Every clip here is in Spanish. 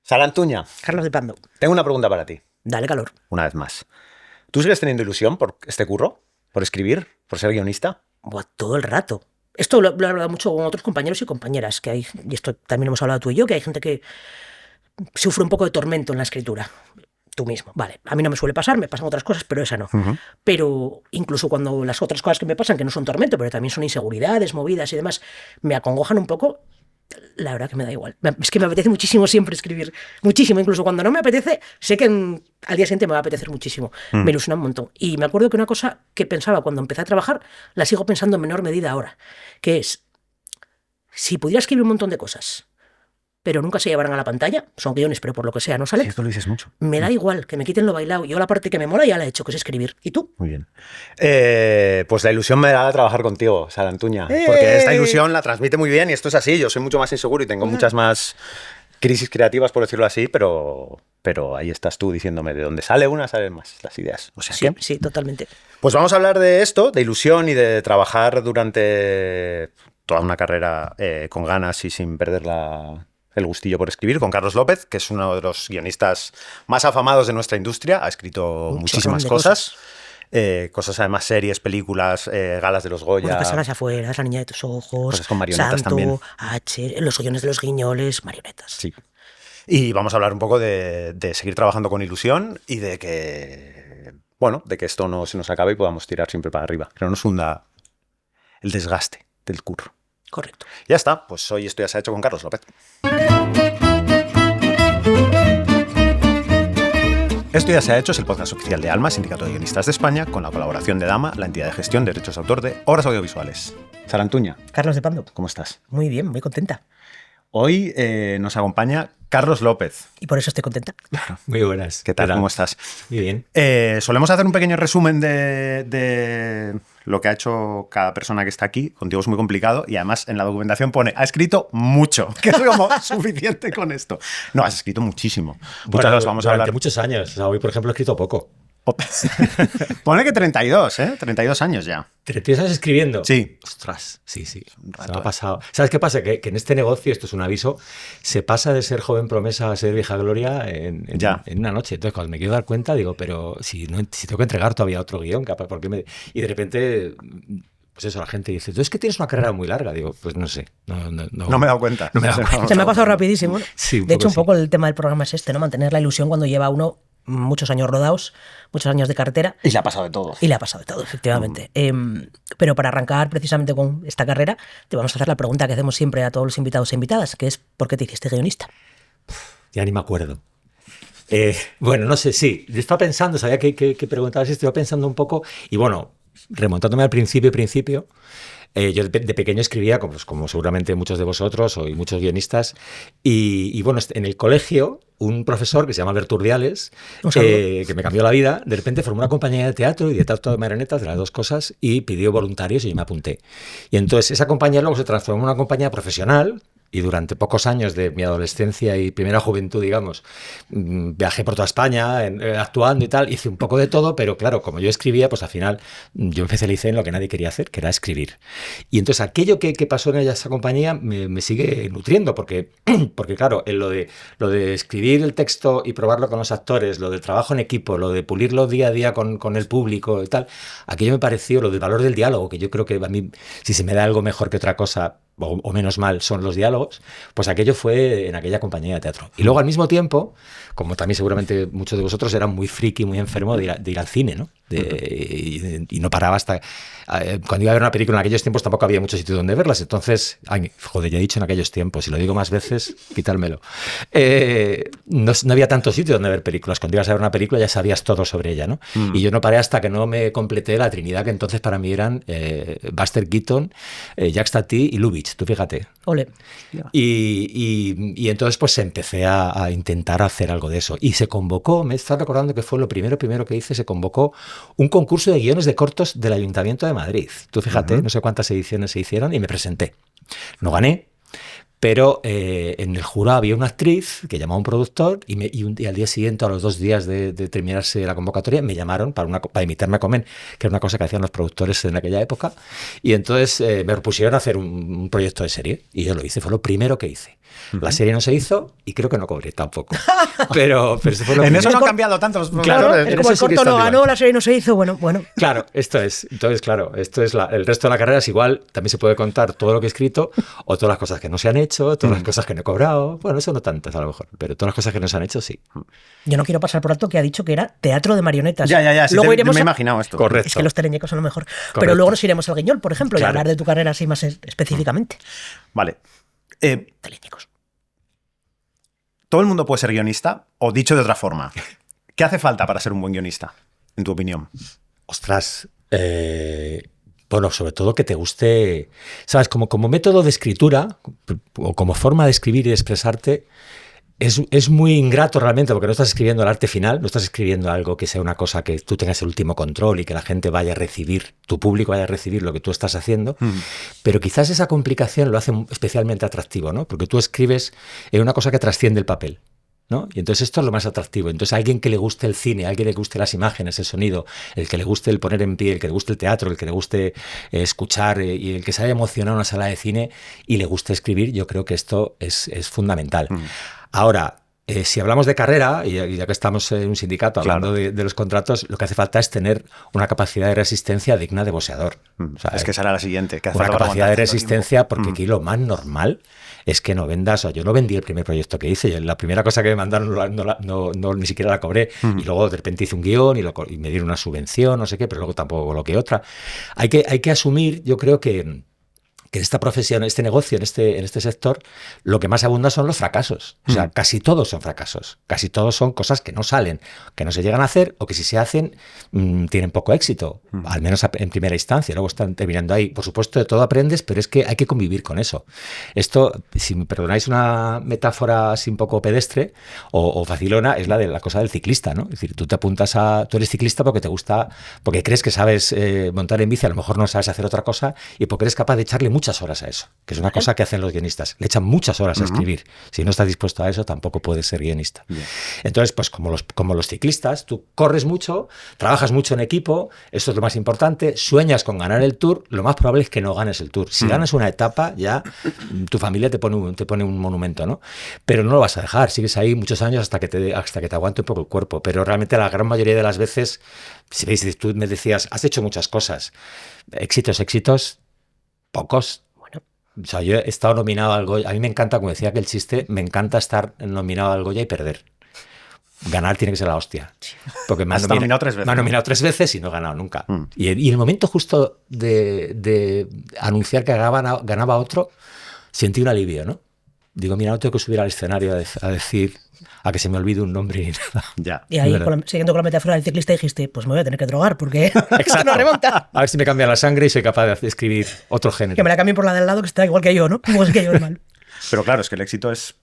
Sarantuña, Carlos de Pando. tengo una pregunta para ti, Dale calor. una vez más. ¿Tú sigues teniendo ilusión por este curro? ¿Por escribir? ¿Por ser guionista? Buah, todo el rato. Esto lo he hablado mucho con otros compañeros y compañeras, que hay, y esto también hemos hablado tú y yo, que hay gente que sufre un poco de tormento en la escritura. Tú mismo. Vale, a mí no me suele pasar, me pasan otras cosas, pero esa no. Pero incluso cuando las otras cosas que me pasan, que no son tormento, pero también son inseguridades, movidas y demás, me acongojan un poco, la verdad que me da igual. Es que me apetece muchísimo siempre escribir. Muchísimo. Incluso cuando no me apetece, sé que al día siguiente me va a apetecer muchísimo. Me ilusiona un montón. Y me acuerdo que una cosa que pensaba cuando empecé a trabajar, la sigo pensando en menor medida ahora, que es, si pudiera escribir un montón de cosas, pero nunca se llevarán a la pantalla, son guiones, pero por lo que sea, no sale. Sí, esto lo dices mucho. Me da igual, que me quiten lo bailado. Yo la parte que me mola ya la he hecho, que es escribir. ¿Y tú? Muy bien. Pues la ilusión me da trabajar contigo, Sarantuña. Porque esta ilusión la transmite muy bien y esto es así. Yo soy mucho más inseguro y tengo muchas más crisis creativas, por decirlo así, pero ahí estás tú diciéndome de dónde sale una, salen más las ideas. O sea Sí, que... sí, totalmente. Pues vamos a hablar de esto, de ilusión y de trabajar durante toda una carrera con ganas y sin perder el gustillo por escribir, con Carlos López, que es uno de los guionistas más afamados de nuestra industria. Ha escrito muchísimas cosas. Cosas además, series, películas, galas de los Goya. Unas personas afuera, La niña de tus ojos, Cosas con marionetas Santo, también. H, Los guiones de los guiñoles, marionetas. Sí. Y vamos a hablar un poco de seguir trabajando con ilusión y de que, bueno, de que esto no se nos acabe y podamos tirar siempre para arriba. Que no nos hunda el desgaste del curro. Correcto. Ya está, pues hoy esto ya se ha hecho con Carlos López. Esto ya se ha hecho es el podcast oficial de Alma, Sindicato de Guionistas de España, con la colaboración de Dama, la entidad de gestión de derechos de autor de obras audiovisuales. Sarantuña, Carlos de Pando. ¿cómo estás? Muy bien, muy contenta. Hoy nos acompaña Carlos López. Y por eso estoy contenta. Muy buenas. ¿Qué tal? ¿Cómo estás? Muy bien. Solemos hacer un pequeño resumen de lo que ha hecho cada persona que está aquí. Contigo es muy complicado y además en la documentación pone ha escrito mucho, que es como suficiente con esto. No, has escrito muchísimo. Bueno, Muchas vamos a hablar. muchos años. O sea, hoy, por ejemplo, he escrito poco. Pone que 32, ¿eh? 32 años ya. ¿Te empiezas escribiendo? Sí. Ostras, sí, sí. Un rato, Se me ha pasado. ¿Sabes qué pasa? Que en este negocio, esto es un aviso, se pasa de ser joven promesa a ser vieja gloria en una noche. Entonces, cuando me quiero dar cuenta, digo, pero si tengo que entregar todavía otro guión, capaz, ¿por qué me...? Y de repente... Pues eso, la gente dice, tú es que tienes una carrera muy larga. Digo, pues no sé. No me he dado cuenta. No me he dado cuenta. Se me ha pasado rapidísimo. Sí, de hecho, un sí. poco el tema del programa es este, ¿no? Mantener la ilusión cuando lleva uno muchos años rodados, muchos años de carretera. Y le ha pasado de todo. Y le ha pasado de todo, efectivamente. Pero para arrancar precisamente con esta carrera, te vamos a hacer la pregunta que hacemos siempre a todos los invitados e invitadas, que es ¿por qué te hiciste guionista? Ya ni me acuerdo. Bueno, no sé, sí. Yo estaba pensando, sabía que preguntabas esto, estaba pensando un poco, y bueno, remontándome al principio, yo de pequeño escribía, como seguramente muchos de vosotros y muchos guionistas, y bueno, en el colegio, un profesor que se llama Alberto Urdiales, que me cambió la vida, de repente formó una compañía de teatro y de teatro de marionetas, de las dos cosas, y pidió voluntarios y yo me apunté. Y entonces esa compañía luego se transformó en una compañía profesional. Y durante pocos años de mi adolescencia y primera juventud, digamos, viajé por toda España actuando y tal, hice un poco de todo, pero claro, como yo escribía, pues al final yo me especialicé en lo que nadie quería hacer, que era escribir. Y entonces aquello que pasó en esa compañía me sigue nutriendo, porque claro, en lo de escribir el texto y probarlo con los actores, lo del trabajo en equipo, lo de pulirlo día a día con el público y tal, aquello me pareció, lo del valor del diálogo, que yo creo que a mí, si se me da algo mejor que otra cosa, o menos mal son los diálogos, pues aquello fue en aquella compañía de teatro. Y luego al mismo tiempo, como también seguramente muchos de vosotros eran muy friki, muy enfermo de ir al cine, ¿no? Y no paraba hasta... Cuando iba a ver una película en aquellos tiempos tampoco había mucho sitio donde verlas, entonces, joder, ya he dicho en aquellos tiempos, si lo digo más veces, quitármelo. No había tanto sitio donde ver películas. Cuando ibas a ver una película ya sabías todo sobre ella, ¿no? Y yo no paré hasta que no me completé la trinidad que entonces para mí eran Buster Keaton, Jacques Tati y Lubitsch, tú fíjate. Ole. Y entonces pues empecé a intentar hacer algo de eso. Y se convocó, me está recordando que fue lo primero que hice, se convocó un concurso de guiones de cortos del Ayuntamiento de Madrid. Tú fíjate, no sé cuántas ediciones se hicieron y me presenté. No gané, pero en el jurado había una actriz que llamaba a un productor y al día siguiente, a los 2 días de terminarse la convocatoria, me llamaron para invitarme a comer, que era una cosa que hacían los productores en aquella época, y entonces me propusieron hacer un proyecto de serie y yo lo hice, fue lo primero que hice. La serie no se hizo y creo que no cobré tampoco. Pero eso fue lo En que eso me- no han cambiado tanto los Claro, productores. es En como el eso sí que corto no están ganó, igual. la serie no se hizo, bueno. Claro, esto es. Entonces, claro, esto es el resto de la carrera es igual. También se puede contar todo lo que he escrito o todas las cosas que no se han hecho, todas las cosas que no he cobrado. Bueno, eso no tantas a lo mejor, pero todas las cosas que no se han hecho, sí. Yo no quiero pasar por alto que ha dicho que era teatro de marionetas. Ya, sí, Luego me iremos he a- imaginado esto. Correcto. Es que los teleñecos son lo mejor. Pero Correcto. luego nos iremos al Guiñol, por ejemplo, y Claro. hablar de tu carrera así más específicamente. Vale. Teleñecos. ¿Todo el mundo puede ser guionista? O dicho de otra forma, ¿qué hace falta para ser un buen guionista, en tu opinión? Ostras, bueno, sobre todo que te guste, ¿sabes? Como método de escritura o como forma de escribir y de expresarte, es muy ingrato realmente porque no estás escribiendo el arte final, no estás escribiendo algo que sea una cosa que tú tengas el último control y que la gente vaya a recibir, tu público vaya a recibir lo que tú estás haciendo, pero quizás esa complicación lo hace especialmente atractivo, ¿no? Porque tú escribes en una cosa que trasciende el papel, ¿no? Y entonces esto es lo más atractivo. Entonces a alguien que le guste el cine, a alguien que le guste las imágenes, el sonido, el que le guste el poner en pie, el que le guste el teatro, el que le guste escuchar y el que se haya emocionado en una sala de cine y le guste escribir, yo creo que esto es fundamental. Ahora, si hablamos de carrera, y ya que estamos en un sindicato hablando de los contratos, lo que hace falta es tener una capacidad de resistencia digna de boxeador. O sea, Es que será la siguiente. Que hace una falta para capacidad de aguantar tanto resistencia, tiempo. porque aquí lo más normal es que no vendas. O yo no vendí el primer proyecto que hice. La primera cosa que me mandaron ni siquiera la cobré. Y luego de repente hice un guión y me dieron una subvención, no sé qué, pero luego tampoco coloqué otra. Hay que asumir, yo creo que en esta profesión, en este negocio, en este sector, lo que más abunda son los fracasos. O sea, casi todos son fracasos. Casi todos son cosas que no salen, que no se llegan a hacer o que si se hacen tienen poco éxito, al menos en primera instancia. Luego están terminando ahí. Por supuesto, de todo aprendes, pero es que hay que convivir con eso. Esto, si me perdonáis una metáfora así un poco pedestre o facilona, es la de la cosa del ciclista, ¿no? Es decir, tú tú eres ciclista porque te gusta, porque crees que sabes montar en bici, a lo mejor no sabes hacer otra cosa y porque eres capaz de echarle muchas horas a eso, que es una cosa que hacen los guionistas. Le echan muchas horas a escribir. Si no estás dispuesto a eso, tampoco puedes ser guionista. Entonces, pues como los ciclistas, tú corres mucho, trabajas mucho en equipo, eso es lo más importante, sueñas con ganar el Tour, lo más probable es que no ganes el Tour. Si ganas una etapa, ya tu familia te pone un monumento, ¿no? Pero no lo vas a dejar, sigues ahí muchos años hasta que te aguante un poco el cuerpo. Pero realmente la gran mayoría de las veces, si veis, tú me decías, has hecho muchas cosas, éxitos, pocos. Bueno. O sea, yo he estado nominado al Goya. A mí me encanta, como decía aquel chiste, me encanta estar nominado al Goya y perder. Ganar tiene que ser la hostia. Porque me han nominado 3 veces. Me han nominado 3 veces y no he ganado nunca. Y el momento justo de anunciar que ganaba otro, sentí un alivio, ¿no? Digo, mira, no tengo que subir al escenario a decir, a que se me olvide un nombre ni nada. Ya. Y ahí, verdad. siguiendo con la metáfora del ciclista, dijiste, pues me voy a tener que drogar porque esto no remonta. A ver si me cambia la sangre y soy capaz de escribir otro género. Que me la cambien por la del lado, que está igual que yo, ¿no? Igual que yo, hermano. Pero claro, es que el éxito es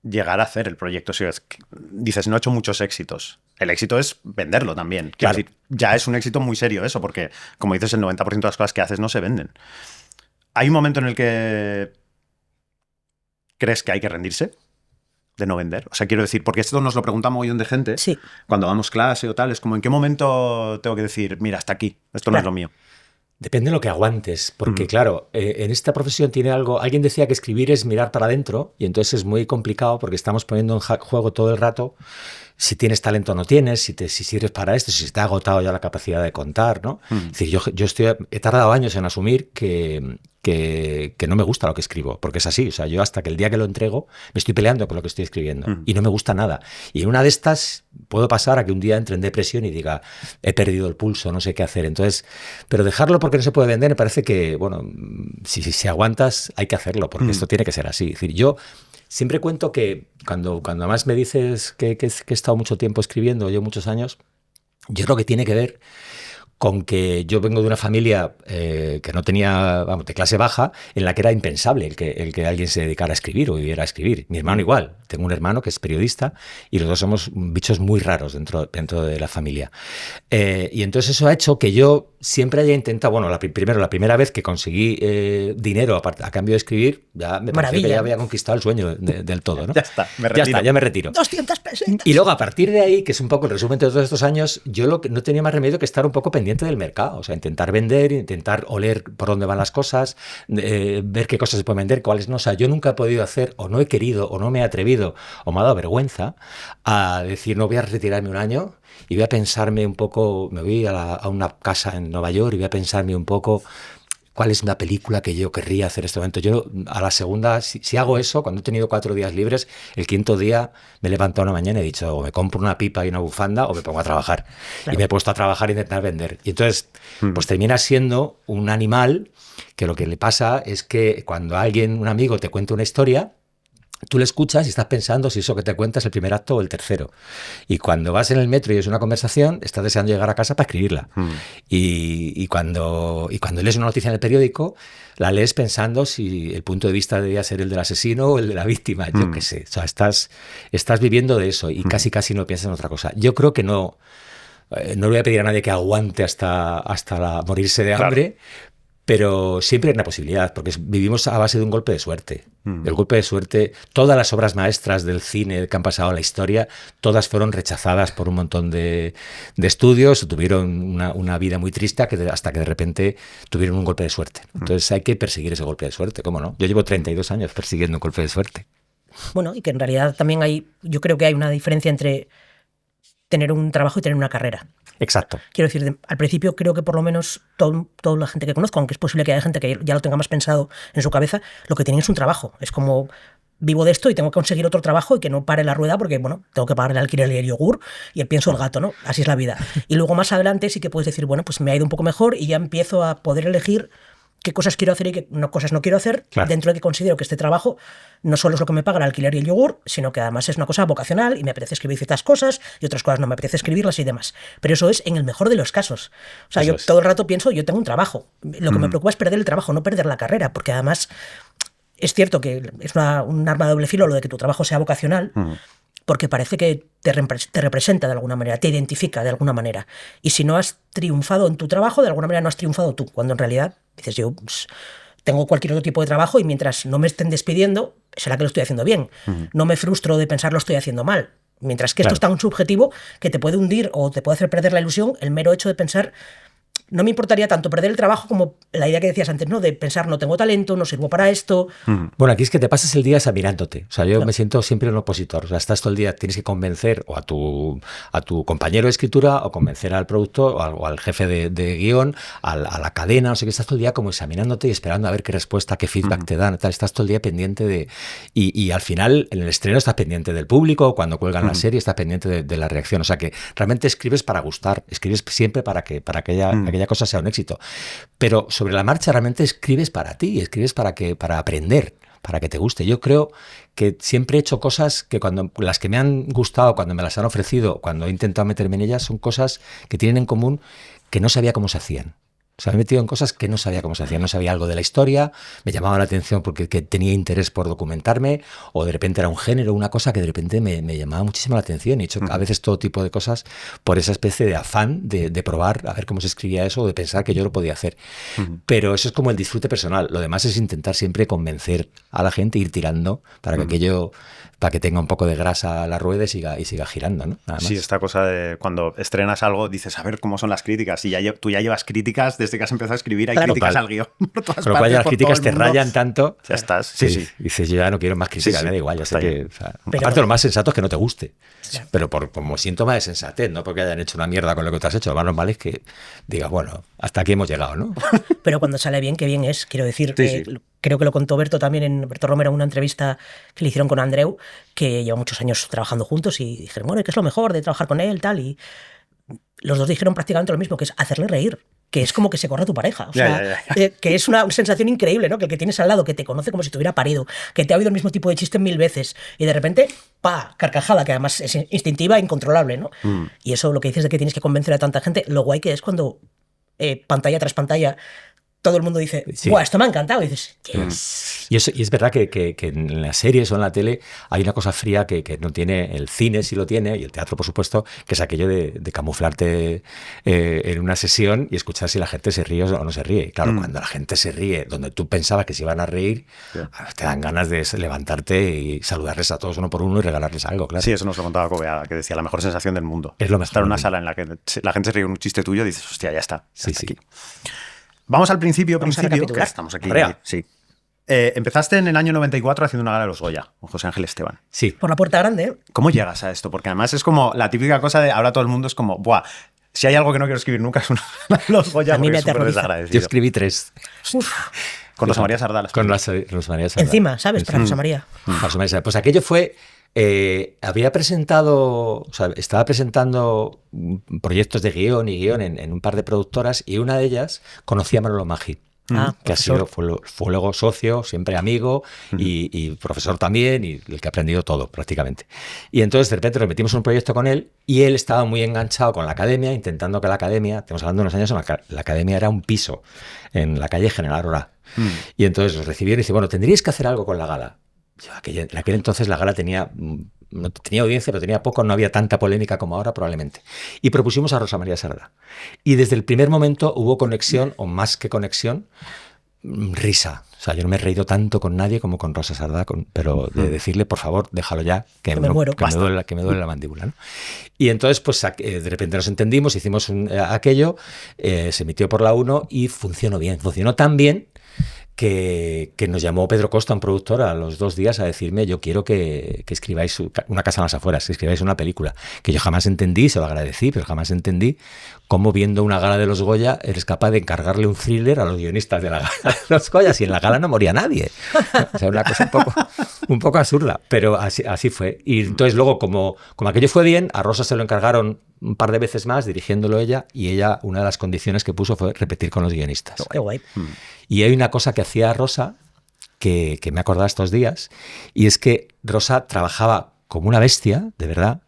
llegar a hacer el proyecto. Si es que dices, no he hecho muchos éxitos. El éxito es venderlo también. Quiero Claro. decir, ya es un éxito muy serio eso, porque, como dices, el 90% de las cosas que haces no se venden. ¿Hay un momento en el que crees que hay que rendirse de no vender? O sea, quiero decir, porque esto nos lo pregunta un montón de gente Sí. cuando damos clase o tal, es como, ¿en qué momento tengo que decir, mira, hasta aquí, esto no es Claro. lo mío? Depende de lo que aguantes, porque claro, en esta profesión tiene algo, alguien decía que escribir es mirar para adentro y entonces es muy complicado porque estamos poniendo en juego todo el rato si tienes talento o no tienes, si sirves para esto, si te ha agotado ya la capacidad de contar, ¿no? Es decir, he tardado años en asumir que no me gusta lo que escribo, porque es así, o sea, yo hasta que el día que lo entrego me estoy peleando con lo que estoy escribiendo y no me gusta nada. Y en una de estas puedo pasar a que un día entre en depresión y diga, he perdido el pulso, no sé qué hacer. Entonces, pero dejarlo porque no se puede vender, me parece que, bueno, si aguantas hay que hacerlo, porque esto tiene que ser así. Es decir, yo siempre cuento que cuando además me dices que he estado mucho tiempo escribiendo, yo muchos años, yo creo que tiene que ver con que yo vengo de una familia que no tenía, vamos, de clase baja, en la que era impensable el que alguien se dedicara a escribir o viviera a escribir. Mi hermano igual. Tengo un hermano que es periodista y los dos somos bichos muy raros dentro de la familia. Y entonces eso ha hecho que yo siempre haya intentado, bueno, primero, la primera vez que conseguí dinero a cambio de escribir, ya me pareció que ya había conquistado el sueño del todo, ¿no? Ya está, me retiro. Ya está, ya me retiro. 200 pesetas. Y luego, a partir de ahí, que es un poco el resumen de todos estos años, yo no tenía más remedio que estar un poco pendiente del mercado. O sea, intentar vender, intentar oler por dónde van las cosas, ver qué cosas se pueden vender, cuáles no. O sea, yo nunca he podido hacer, o no he querido, o no me he atrevido, o me ha dado vergüenza a decir, no voy a retirarme un año y voy a pensarme un poco, me voy a una casa en Nueva York y voy a pensarme un poco cuál es una película que yo querría hacer en este momento. Yo a la segunda, si hago eso, cuando he tenido 4 días libres, el 5.º día me he levantado una mañana y he dicho, o me compro una pipa y una bufanda o me pongo a trabajar. Claro. Y me he puesto a trabajar e intentar vender. Y entonces, pues termina siendo un animal que lo que le pasa es que cuando un amigo te cuenta una historia, tú le escuchas y estás pensando si eso que te cuenta es el primer acto o el tercero. Y cuando vas en el metro y es una conversación, estás deseando llegar a casa para escribirla. Y cuando lees una noticia en el periódico, la lees pensando si el punto de vista debía ser el del asesino o el de la víctima. Yo qué sé. O sea, estás viviendo de eso y casi no piensas en otra cosa. Yo creo que no le voy a pedir a nadie que aguante hasta morirse de hambre. Claro. Pero siempre hay una posibilidad, porque vivimos a base de un golpe de suerte. El golpe de suerte, todas las obras maestras del cine que han pasado en la historia, todas fueron rechazadas por un montón de estudios, tuvieron una vida muy triste hasta que de repente tuvieron un golpe de suerte. Entonces hay que perseguir ese golpe de suerte, ¿cómo no? Yo llevo 32 años persiguiendo un golpe de suerte. Bueno, y que en realidad también yo creo que hay una diferencia entre tener un trabajo y tener una carrera. Exacto. Quiero decir, al principio creo que por lo menos toda la gente que conozco, aunque es posible que haya gente que ya lo tenga más pensado en su cabeza, lo que tiene es un trabajo. Es como, vivo de esto y tengo que conseguir otro trabajo y que no pare la rueda porque, bueno, tengo que pagar el alquiler y el yogur y el pienso del gato, ¿no? Así es la vida. Y luego más adelante sí que puedes decir, bueno, pues me ha ido un poco mejor y ya empiezo a poder elegir qué cosas quiero hacer y qué cosas no quiero hacer, claro, dentro de que considero que este trabajo no solo es lo que me paga el alquiler y el yogur, sino que además es una cosa vocacional y me apetece escribir ciertas cosas y otras cosas no me apetece escribirlas y demás. Pero eso es en el mejor de los casos. O sea, yo todo el rato pienso, yo tengo un trabajo. Lo que me preocupa es perder el trabajo, no perder la carrera, porque además es cierto que es un arma de doble filo lo de que tu trabajo sea vocacional, porque parece que te representa de alguna manera, te identifica de alguna manera. Y si no has triunfado en tu trabajo, de alguna manera no has triunfado tú, cuando en realidad dices, yo pues, tengo cualquier otro tipo de trabajo y mientras no me estén despidiendo, será que lo estoy haciendo bien. No me frustro de pensar lo estoy haciendo mal. Mientras que esto es tan subjetivo que te puede hundir o te puede hacer perder la ilusión el mero hecho de pensar. No me importaría tanto perder el trabajo como la idea que decías antes, ¿no? De pensar, no tengo talento, no sirvo para esto. Bueno, aquí es que te pasas el día examinándote. O sea, yo me siento siempre un opositor. O sea, estás todo el día, tienes que convencer o a tu compañero de escritura o convencer al productor o al jefe de guión, a la cadena. No sé qué, estás todo el día como examinándote y esperando a ver qué respuesta, qué feedback te dan. Tal. Estás todo el día pendiente de... Y al final, en el estreno estás pendiente del público, cuando cuelgan la serie estás pendiente de la reacción. O sea, que realmente escribes para gustar, escribes siempre para que aquella cosa sea un éxito, pero sobre la marcha realmente escribes para ti, escribes para aprender, para que te guste. Yo creo que siempre he hecho cosas que las que me han gustado, cuando me las han ofrecido, cuando he intentado meterme en ellas, son cosas que tienen en común que no sabía cómo se hacían. O sea, me he metido en cosas que no sabía cómo se hacían. No sabía algo de la historia, me llamaba la atención porque tenía interés por documentarme, o de repente era un género, una cosa que de repente me llamaba muchísimo la atención. Y he hecho a veces todo tipo de cosas por esa especie de afán de probar a ver cómo se escribía eso, o de pensar que yo lo podía hacer. Pero eso es como el disfrute personal. Lo demás es intentar siempre convencer a la gente, ir tirando para que aquello... para que tenga un poco de grasa a la rueda y siga girando, ¿no? Nada más. Sí, esta cosa de cuando estrenas algo, dices, a ver cómo son las críticas. Y tú ya llevas críticas desde que has empezado a escribir, hay críticas al guión. Con lo cual las críticas te rayan tanto. Ya estás, sí. Dices, yo ya no quiero más críticas, me da igual, ya sé que... O sea, aparte, lo más sensato es que no te guste. Claro. Pero como síntoma de sensatez, no porque hayan hecho una mierda con lo que te has hecho. Lo más normal es que digas, bueno, hasta aquí hemos llegado, ¿no? Pero cuando sale bien, qué bien es. Quiero decir, creo que lo contó Berto también, Berto Romero, en una entrevista que le hicieron con Andreu, que lleva muchos años trabajando juntos y dijeron, bueno, ¿qué es lo mejor de trabajar con él? Tal, y los dos dijeron prácticamente lo mismo, que es hacerle reír, que es como que se corra tu pareja. O sea, que es una sensación increíble, ¿no? Que el que tienes al lado, que te conoce como si te hubiera parido, que te ha oído el mismo tipo de chiste 1000 veces y de repente, ¡pa!, carcajada, que además es instintiva e incontrolable, ¿no? Y eso, lo que dices de que tienes que convencer a tanta gente, lo guay que es cuando pantalla tras pantalla todo el mundo dice, Sí. ¡buah, esto me ha encantado! Y dices, yes. Y es verdad que en las series o en la tele hay una cosa fría que no tiene el cine, sí lo tiene, y el teatro, por supuesto, que es aquello de camuflarte en una sesión y escuchar si la gente se ríe o no se ríe. Y claro, cuando la gente se ríe, donde tú pensabas que se iban a reír, te dan ganas de levantarte y saludarles a todos uno por uno y regalarles algo, claro. Sí, eso nos lo contaba Covea, que decía la mejor sensación del mundo. Es lo mejor Estar en una del sala en la que la gente se ríe un chiste tuyo y dices, hostia, ya está. Sí, hasta sí. aquí. Vamos al principio, Vamos a que recapitular. estamos aquí. Arrea. Sí. Empezaste en el año 94 haciendo una gala de los Goya, con José Ángel Esteban. Sí. Por la puerta grande, ¿eh? ¿Cómo llegas a esto? Porque además es como la típica cosa de ahora todo el mundo es como, buah, si hay algo que no quiero escribir nunca es una gala de los Goya, A mí porque me es súper aterroriza. desagradecido. Yo escribí 3. Uf, Con Rosa María Sardá. Con Rosa María Sardá. encima, ¿sabes? Para Rosa María. Rosa María Sardá. Pues aquello fue... había presentado, o sea, estaba presentando proyectos de guión en un par de productoras y una de ellas conocía a Manolo Maggi. Ah, Que fue luego socio, siempre amigo y profesor también, y el que ha aprendido todo prácticamente. Y entonces de repente nos metimos en un proyecto con él y él estaba muy enganchado con la academia, intentando que la academia, estamos hablando de unos años en la academia era un piso en la calle General Orá. Y entonces nos recibieron y dice, bueno, tendríais que hacer algo con la gala. En aquel entonces la gala no tenía audiencia, pero tenía poco, no había tanta polémica como ahora probablemente. Y propusimos a Rosa María Sardá. Y desde el primer momento hubo conexión, o más que conexión, risa. O sea, yo no me he reído tanto con nadie como con Rosa Sardá, pero de decirle, por favor, déjalo ya, que me muero. que me duele la mandíbula, ¿no? Y entonces, pues de repente nos entendimos, hicimos aquello, se emitió por la 1 y funcionó bien. Funcionó tan bien que nos llamó Pedro Costa, un productor, a los 2 días a decirme, yo quiero que escribáis Una casa en las afueras, que escribáis una película, que yo jamás entendí, se lo agradecí, pero jamás entendí cómo viendo una gala de los Goya eres capaz de encargarle un thriller a los guionistas de la gala de los Goya, y en la gala no moría nadie. O sea, una cosa un poco absurda, pero así fue. Y entonces luego, como aquello fue bien, a Rosa se lo encargaron un par de veces más, dirigiéndolo ella, y ella, una de las condiciones que puso fue repetir con los guionistas. Qué guay. Y hay una cosa que hacía Rosa, que me he acordado estos días, y es que Rosa trabajaba como una bestia, de verdad.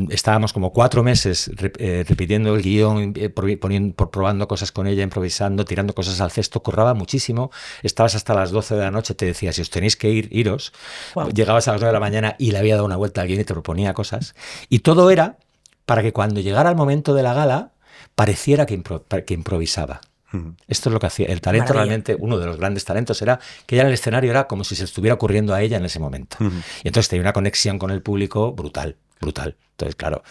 Estábamos como 4 meses repitiendo el guión, probando cosas con ella, improvisando, tirando cosas al cesto, curraba muchísimo, estabas hasta las 12 de la noche, te decía, si os tenéis que iros, Wow. Llegabas a las 9 de la mañana y le había dado una vuelta a alguien y te proponía cosas, y todo era para que cuando llegara el momento de la gala pareciera que improvisaba. Esto es lo que hacía. El talento Maravilla. realmente, uno de los grandes talentos era que ella en el escenario era como si se estuviera ocurriendo a ella en ese momento. Y entonces tenía una conexión con el público brutal. Entonces, claro,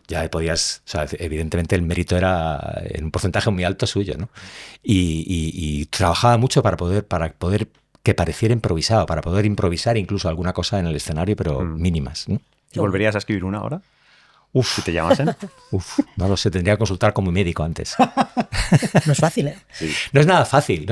ya podías, o sea, evidentemente el mérito era en un porcentaje muy alto suyo, ¿no? Y trabajaba mucho para poder que pareciera improvisado, para poder improvisar incluso alguna cosa en el escenario, pero mínimas, ¿no? ¿Y volverías a escribir una ahora? Uf, Si te llamasen. No lo sé, tendría que consultar con mi médico antes. No es fácil, ¿eh? No es nada fácil,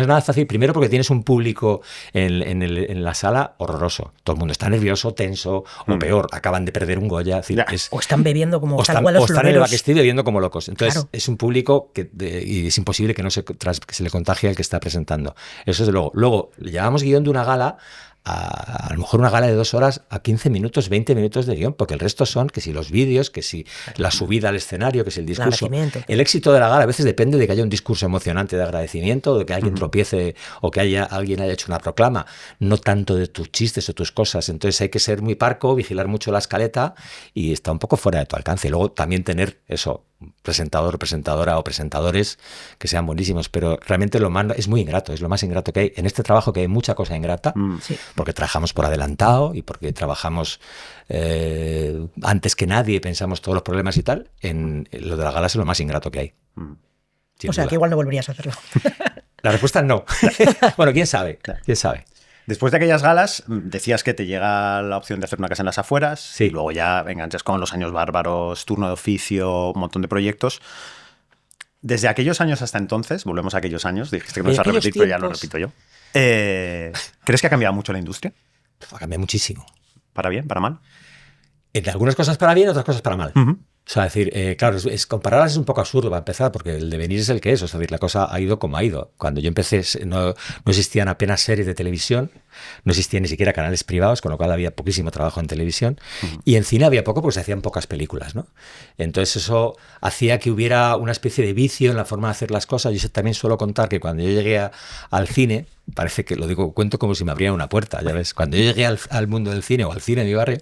primero porque tienes un público en la sala horroroso. Todo el mundo está nervioso, tenso, o peor, acaban de perder un Goya. Es decir, O están bebiendo como o tal están, cual o los están en el floreros. backstage bebiendo como locos. Entonces, Claro. es un público y es imposible que que se le contagie al que está presentando. Eso es de luego. Luego, le llamamos guión de una gala. A lo mejor una gala de 2 horas a 15 minutos, 20 minutos de guión, porque el resto son que si los vídeos, que si la subida al escenario, que si el discurso. agradecimiento. El éxito de la gala a veces depende de que haya un discurso emocionante de agradecimiento, de que alguien tropiece o que alguien haya hecho una proclama, no tanto de tus chistes o tus cosas. Entonces hay que ser muy parco, vigilar mucho la escaleta y está un poco fuera de tu alcance. Y luego también tener eso, presentador, presentadora o presentadores que sean buenísimos, pero realmente es muy ingrato, es lo más ingrato que hay en este trabajo, que hay mucha cosa ingrata, Sí. porque trabajamos por adelantado y porque trabajamos antes que nadie, pensamos todos los problemas y tal. En lo de la gala es lo más ingrato que hay. Sin O sea, duda. que igual no volverías a hacerlo. La respuesta es no. Bueno, quién sabe, quién sabe. Después de aquellas galas, decías que te llega la opción de hacer una casa en las afueras, Sí. y luego ya enganchas con Los Años Bárbaros, Turno de Oficio, un montón de proyectos. Desde aquellos años hasta entonces, volvemos a aquellos años, dijiste que no De vas a aquellos repetir, pero ya lo tiempos. repito yo. ¿Crees que ha cambiado mucho la industria? Ha cambiado muchísimo. ¿Para bien, para mal? En algunas cosas para bien, otras cosas para mal. O sea, es decir, claro, compararlas es un poco absurdo para empezar, porque el devenir es el que es. O sea, decir, la cosa ha ido como ha ido. Cuando yo empecé no existían apenas series de televisión, no existían ni siquiera canales privados, con lo cual había poquísimo trabajo en televisión. Y en cine había poco porque se hacían pocas películas, ¿no? Entonces eso hacía que hubiera una especie de vicio en la forma de hacer las cosas. Yo también suelo contar que cuando yo llegué al cine, parece que lo digo, cuento como si me abrieran una puerta, ya ves. Cuando yo llegué al mundo del cine o al cine de mi barrio,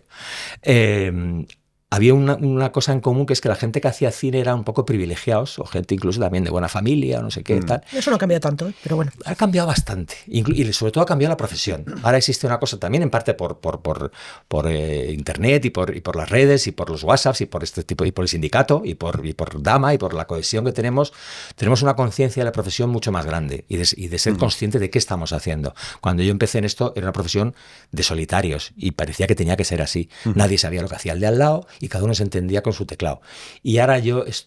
había una cosa en común, que es que la gente que hacía cine era un poco privilegiados, o gente incluso también de buena familia, o no sé qué, tal. Eso no ha cambiado tanto, pero bueno. Ha cambiado bastante, y sobre todo ha cambiado la profesión. Ahora existe una cosa también, en parte por internet y por las redes y por los WhatsApps y por este tipo, y por el sindicato y por Dama y por la cohesión que tenemos una conciencia de la profesión mucho más grande y de ser consciente de qué estamos haciendo. Cuando yo empecé en esto era una profesión de solitarios y parecía que tenía que ser así. Nadie sabía lo que hacía el de al lado y cada uno se entendía con su teclado. Y ahora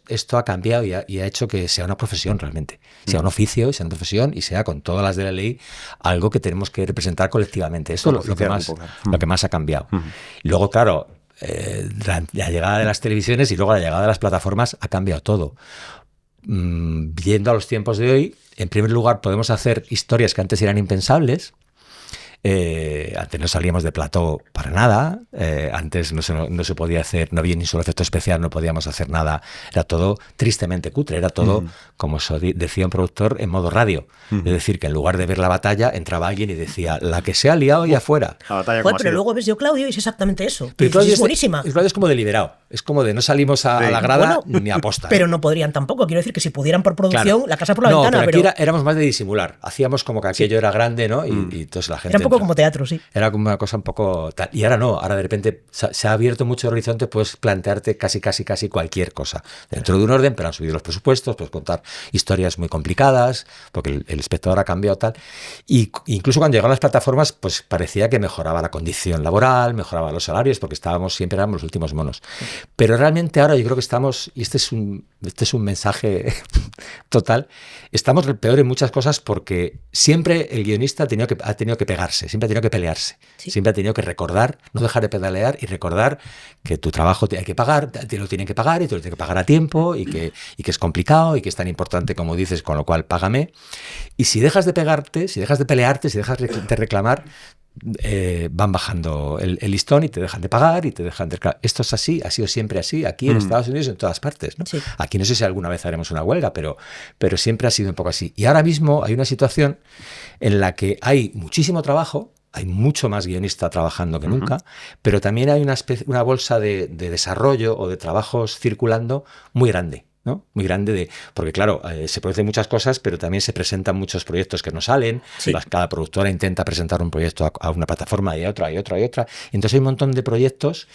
esto ha cambiado y ha hecho que sea una profesión realmente, sea un oficio, y sea una profesión y sea, con todas las de la ley, algo que tenemos que representar colectivamente. Esto es lo que más ha cambiado. Y luego, claro, la llegada de las televisiones y luego la llegada de las plataformas ha cambiado todo. Viendo a los tiempos de hoy, en primer lugar podemos hacer historias que antes eran impensables. Antes no salíamos de plató para nada, antes no se podía hacer, no había ni solo efecto especial, no podíamos hacer nada, era todo tristemente cutre, era todo, como decía un productor, en modo radio. Es decir, que en lugar de ver la batalla, entraba alguien y decía, la que se ha liado y afuera. Pero luego ves yo, Claudio, y es exactamente eso. Pero Claudio es buenísima. Claudio es como deliberado, es como de no salimos a la grada ni a posta. Pero no podrían tampoco, quiero decir que si pudieran por producción, la casa por la ventana. Pero aquí éramos más de disimular, hacíamos como que aquello era grande, ¿no? Y entonces la gente... Era un poco como teatro, sí. Era como una cosa un poco tal. Y ahora no, ahora de repente se ha abierto mucho el horizonte, puedes plantearte casi cualquier cosa. Dentro de un orden, pero han subido los presupuestos, puedes contar historias muy complicadas, porque el espectador ha cambiado tal. Y incluso cuando llegaron las plataformas, pues parecía que mejoraba la condición laboral, mejoraba los salarios, porque siempre éramos los últimos monos. Pero realmente ahora yo creo que estamos, y este es un mensaje total, estamos peor en muchas cosas porque siempre el guionista ha tenido que pegarse, siempre ha tenido que pelearse, siempre ha tenido que recordar, no dejar de pedalear y recordar que tu trabajo te hay que pagar, te lo tienen que pagar y te lo tienen que pagar a tiempo y que es complicado y que es tan importante como dices, con lo cual págame. Y si dejas de pegarte, si dejas de pelearte, si dejas de reclamar, van bajando el listón y te dejan de pagar y te dejan de... Esto es así, ha sido siempre así, aquí en Estados Unidos y en todas partes, ¿no? Sí. Aquí no sé si alguna vez haremos una huelga, pero siempre ha sido un poco así. Y ahora mismo hay una situación en la que hay muchísimo trabajo, hay mucho más guionista trabajando que nunca, pero también hay una bolsa de desarrollo o de trabajos circulando muy grande, ¿no? Muy grande, porque claro, se producen muchas cosas, pero también se presentan muchos proyectos que no salen. Sí. Cada productora intenta presentar un proyecto a una plataforma y a otra y otra y otra. Entonces hay un montón de proyectos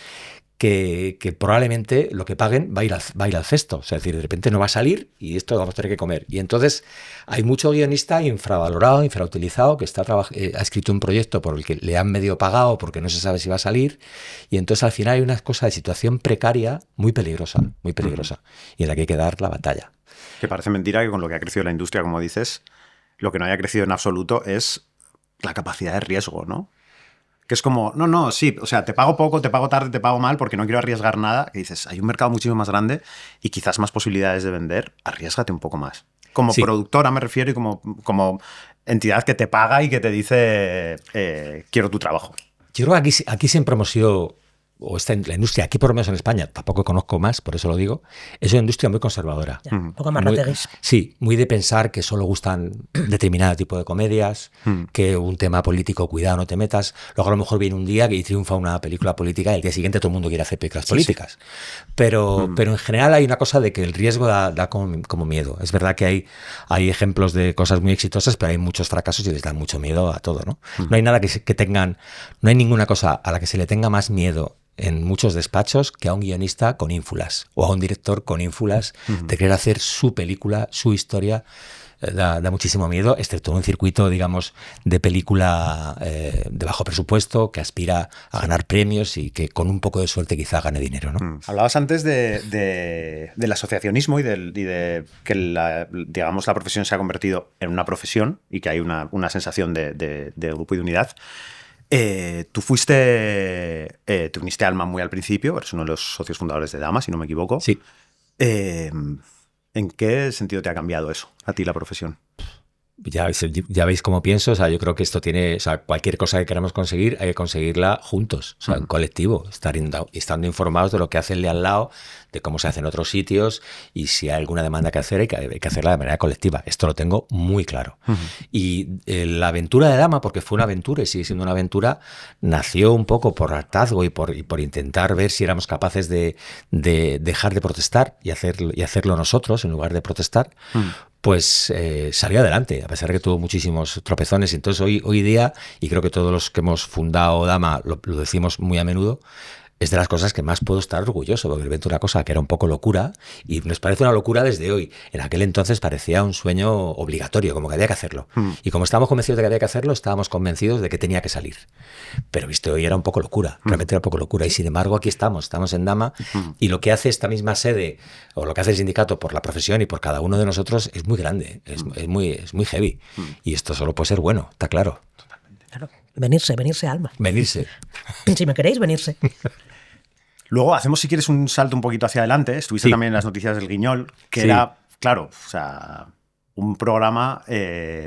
que probablemente lo que paguen va a ir al cesto. O sea, es decir, de repente no va a salir y esto lo vamos a tener que comer. Y entonces hay mucho guionista infravalorado, infrautilizado, que ha escrito un proyecto por el que le han medio pagado porque no se sabe si va a salir. Y entonces al final hay una cosa de situación precaria muy peligrosa, y en la que hay que dar la batalla. Que parece mentira que con lo que ha crecido la industria, como dices, lo que no haya crecido en absoluto es la capacidad de riesgo, ¿no? Que es como, sí, o sea, te pago poco, te pago tarde, te pago mal porque no quiero arriesgar nada. Que dices, hay un mercado muchísimo más grande y quizás más posibilidades de vender, arriésgate un poco más. Como productora me refiero y como entidad que te paga y que te dice, quiero tu trabajo. Yo creo que aquí siempre hemos sido, o la industria, aquí por lo menos en España, tampoco conozco más, por eso lo digo, es una industria muy conservadora. Un poco más rateguis. Sí, muy de pensar que solo gustan determinado tipo de comedias, que un tema político, cuidado, no te metas. Luego a lo mejor viene un día que triunfa una película política y el día siguiente todo el mundo quiere hacer películas políticas. Sí. Pero en general hay una cosa de que el riesgo da como miedo. Es verdad que hay ejemplos de cosas muy exitosas, pero hay muchos fracasos y les da mucho miedo a todo, ¿no? No hay nada no hay ninguna cosa a la que se le tenga más miedo en muchos despachos que a un guionista con ínfulas o a un director con ínfulas de querer hacer su película, su historia. Da muchísimo miedo, excepto un circuito, digamos, de película de bajo presupuesto que aspira a ganar premios y que con un poco de suerte quizá gane dinero, ¿no? Hablabas antes del asociacionismo y de que digamos, la profesión se ha convertido en una profesión y que hay una sensación de grupo y de unidad. Tú te uniste a Alma muy al principio, eres uno de los socios fundadores de Dama, si no me equivoco. Sí. ¿En qué sentido te ha cambiado eso, a ti, la profesión? Ya veis cómo pienso, o sea, yo creo que esto tiene, o sea, cualquier cosa que queramos conseguir, hay que conseguirla juntos, o sea, en colectivo, estando informados de lo que hace el de al lado, de cómo se hace en otros sitios, y si hay alguna demanda que hacer, hay que hacerla de manera colectiva. Esto lo tengo muy claro. Y la aventura de Dama, porque fue una aventura y sigue siendo una aventura, nació un poco por hartazgo y por intentar ver si éramos capaces de dejar de protestar y hacerlo nosotros en lugar de protestar. Pues salió adelante, a pesar de que tuvo muchísimos tropezones. Y entonces hoy día, y creo que todos los que hemos fundado Dama lo decimos muy a menudo, es de las cosas que más puedo estar orgulloso, porque invento una cosa que era un poco locura, y nos parece una locura desde hoy. En aquel entonces parecía un sueño obligatorio, como que había que hacerlo. Y como estábamos convencidos de que había que hacerlo, estábamos convencidos de que tenía que salir. Pero visto hoy era un poco locura, realmente era un poco locura. Y sin embargo aquí estamos en Dama, y lo que hace esta misma sede, o lo que hace el sindicato por la profesión y por cada uno de nosotros, es muy grande, es muy heavy. Y esto solo puede ser bueno, está claro. Claro, venirse, Alma. Venirse. Si me queréis, venirse. Luego hacemos, si quieres, un salto un poquito hacia adelante. Estuviste también en las noticias del Guiñol, que era, claro, o sea, un programa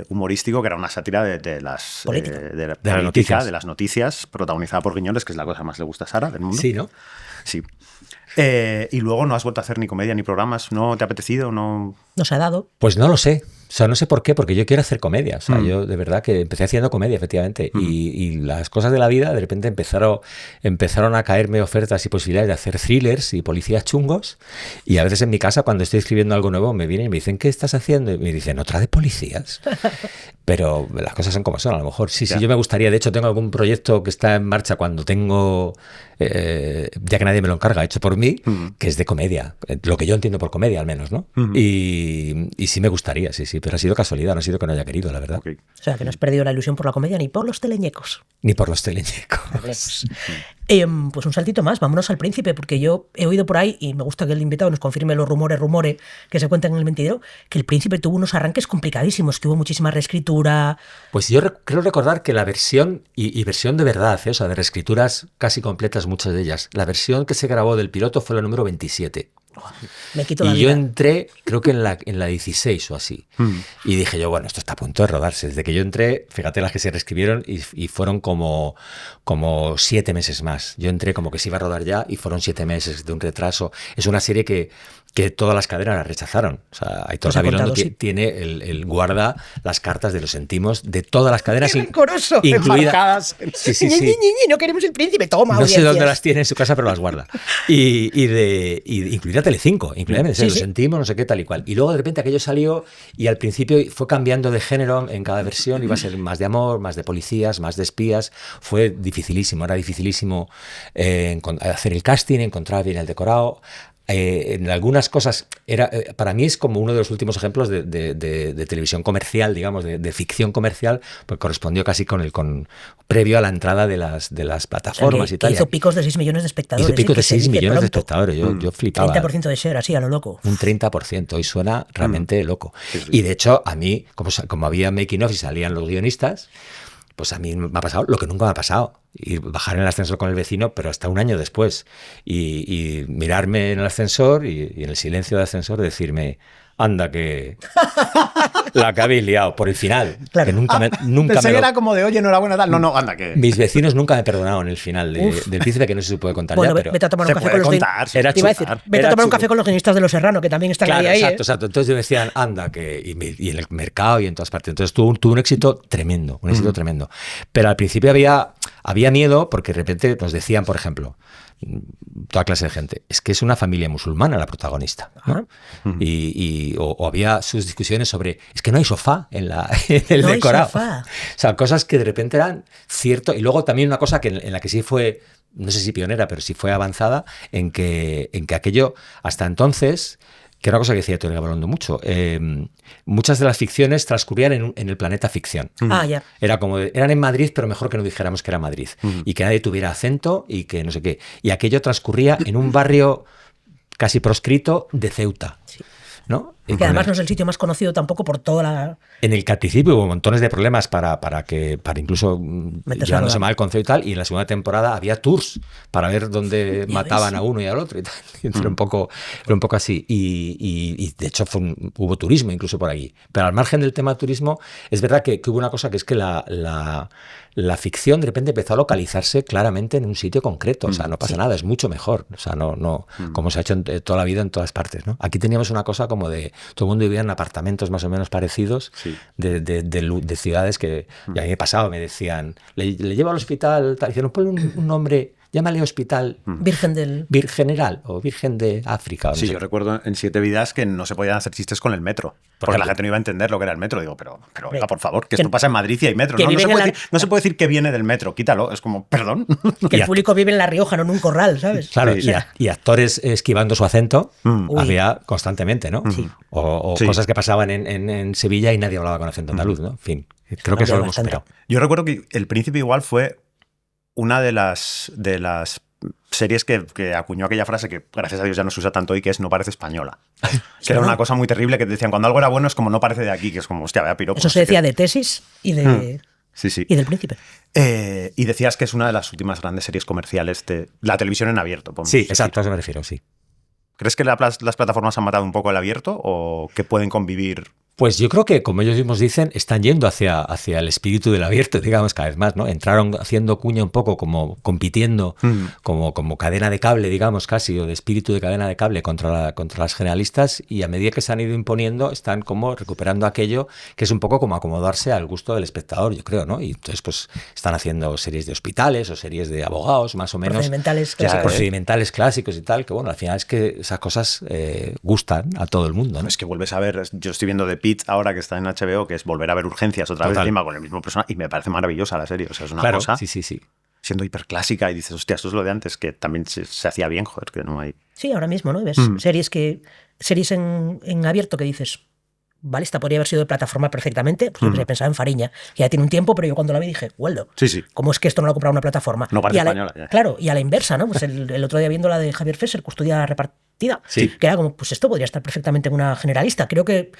humorístico que era una sátira de las política, de las noticias, protagonizada por Guiñoles, que es la cosa que más le gusta a Sara del mundo. Sí, ¿no? Sí. Y luego no has vuelto a hacer ni comedia ni programas. ¿No te ha apetecido? ¿No se ha dado? Pues no lo sé. O sea, no sé por qué, porque yo quiero hacer comedia. O sea, yo de verdad que empecé haciendo comedia, efectivamente. Y las cosas de la vida, de repente empezaron a caerme ofertas y posibilidades de hacer thrillers y policías chungos. Y a veces en mi casa, cuando estoy escribiendo algo nuevo, me vienen y me dicen, ¿qué estás haciendo? Y me dicen, ¿otra de policías? Pero las cosas son como son, a lo mejor. Sí, yo me gustaría. De hecho, tengo algún proyecto que está en marcha cuando tengo, ya que nadie me lo encarga, hecho por mí, que es de comedia. Lo que yo entiendo por comedia, al menos, ¿no? Y sí me gustaría, sí, pero ha sido casualidad, no ha sido que no haya querido, la verdad. Okay. O sea, que no has perdido la ilusión por la comedia ni por los teleñecos. Ni por los teleñecos. Pues un saltito más, vámonos al Príncipe, porque yo he oído por ahí, y me gusta que el invitado nos confirme los rumores que se cuentan en el mentidero, que el Príncipe tuvo unos arranques complicadísimos, que hubo muchísima reescritura. Pues yo creo recordar que la versión, y versión de verdad, o sea, de reescrituras casi completas, muchas de ellas, la versión que se grabó del piloto fue la número 27. Me quito la y vida. Yo entré, creo que en la 16 o así. Y dije yo, bueno, esto está a punto de rodarse. Desde que yo entré, fíjate las que se reescribieron y fueron como 7 meses más. Yo entré como que se iba a rodar ya y fueron 7 meses de un retraso. Es una serie que todas las cadenas la rechazaron. O sea, Aitor Gabilondo tiene el guarda las cartas de los sentimos de todas las cadenas. ¡Qué rencoroso! Incluidas. Sí. No queremos el Príncipe, toma. No sé dónde las tiene en su casa, pero las guarda. Y incluida Telecinco, incluida lo sentimos, no sé qué, tal y cual. Y luego de repente aquello salió y al principio fue cambiando de género en cada versión. Iba a ser más de amor, más de policías, más de espías. Fue dificilísimo, era dificilísimo hacer el casting, encontrar bien el decorado. En algunas cosas, para mí es como uno de los últimos ejemplos de televisión comercial, digamos, de ficción comercial, pues correspondió casi previo a la entrada de las plataformas y tal. Hizo picos de 6 millones de espectadores. Hizo picos de 6 millones de espectadores, yo flipaba. 30% de share, así a lo loco. Un 30%, y suena realmente loco. Sí. Y de hecho, a mí, como había making of y salían los guionistas, pues a mí me ha pasado lo que nunca me ha pasado. Ir bajar en el ascensor con el vecino, pero hasta un año después. Y mirarme en el ascensor y en el silencio del ascensor decirme, anda que la que habéis liado por el final. Claro. Que nunca pensé que era como de, oye, enhorabuena, tal. No, anda que... Mis vecinos nunca me perdonaron el final del Príncipe, que no sé si se puede contar ya, pero... Vete a tomar un café con los vete a tomar un café con los guionistas de Los Serrano, que también están ahí. Exacto. Entonces me decían, anda, que... Y en el mercado y en todas partes. Entonces tuvo un éxito tremendo, tremendo. Pero al principio había miedo, porque de repente nos decían, por ejemplo, toda clase de gente, es que es una familia musulmana la protagonista, ¿no? O había sus discusiones sobre, es que no hay sofá en el decorado. O sea, cosas que de repente eran cierto. Y luego también una cosa en la que sí fue, no sé si pionera, pero sí fue avanzada, en que aquello, hasta entonces, que era una cosa que decía Aitor Gabilondo mucho, muchas de las ficciones transcurrían en el planeta ficción. Ya. Eran en Madrid, pero mejor que no dijéramos que era Madrid. Y que nadie tuviera acento y que no sé qué. Y aquello transcurría en un barrio casi proscrito de Ceuta. Sí. ¿No? Que además no es el sitio más conocido tampoco por toda la... En el Caticidio hubo montones de problemas para incluso llevándose mal el concepto y tal, y en la segunda temporada había tours para ver dónde mataban a uno y al otro y tal. Era un poco así. Y de hecho hubo turismo incluso por allí. Pero al margen del tema turismo, es verdad que hubo una cosa que es que la ficción de repente empezó a localizarse claramente en un sitio concreto. O sea, no pasa nada, es mucho mejor. O sea, no como se ha hecho toda la vida en todas partes, ¿no? Aquí teníamos una cosa como de todo el mundo vivía en apartamentos más o menos parecidos de ciudades que y a mí me pasaba, me decían, le llevo al hospital, tal, y no ponle un nombre, llámale hospital Virgen General o Virgen de África. Sí, yo recuerdo en 7 vidas que no se podían hacer chistes con el metro. Porque la gente no iba a entender lo que era el metro. Digo, pero oiga, por favor, que esto pasa en Madrid y hay metro. No se puede decir que viene del metro, quítalo. Es como, perdón. Que el público vive en La Rioja, no en un corral, ¿sabes? Claro, y actores esquivando su acento había constantemente, ¿no? Sí. O cosas que pasaban en Sevilla y nadie hablaba con acento andaluz, ¿no? En fin, creo que eso lo hemos superado. Yo recuerdo que El Príncipe igual fue una de las series que acuñó aquella frase que gracias a Dios ya no se usa tanto hoy, que es no parece española. Que era una cosa muy terrible que decían cuando algo era bueno es como no parece de aquí, que es como, hostia, vaya piropo. Eso se decía de Tesis y de... Sí. Y del Príncipe. Y decías que es una de las últimas grandes series comerciales de la televisión en abierto. Sí, exacto, a eso me refiero, sí. ¿Crees que las plataformas han matado un poco el abierto o que pueden convivir? Pues yo creo que, como ellos mismos dicen, están yendo hacia el espíritu del abierto, digamos, cada vez más, ¿no? Entraron haciendo cuña un poco como compitiendo como cadena de cable, digamos, casi, o de espíritu de cadena de cable contra las generalistas, y a medida que se han ido imponiendo, están como recuperando aquello que es un poco como acomodarse al gusto del espectador, yo creo, ¿no? Y entonces, pues, están haciendo series de hospitales o series de abogados, más o menos. Procedimentales clásicos y tal, que bueno, al final es que esas cosas gustan a todo el mundo, ¿no? Es que vuelves a ver, yo estoy viendo The Pitt ahora que está en HBO, que es volver a ver Urgencias otra vez encima con el mismo personaje, y me parece maravillosa la serie, o sea, es una cosa sí. siendo hiperclásica y dices, hostia, esto es lo de antes, que también se hacía bien, joder, que no hay... Sí, ahora mismo, ¿no? Ves series en abierto que dices, vale, esta podría haber sido de plataforma perfectamente, pues yo pensaba en Fariña, que ya tiene un tiempo, pero yo cuando la vi dije, Waldo, ¿cómo es que esto no lo ha comprado una plataforma? No parece española. Claro, y a la inversa, ¿no? Pues el otro día viendo la de Javier Fesser, Custodia Repartida, que era como, pues esto podría estar perfectamente en una generalista. Creo que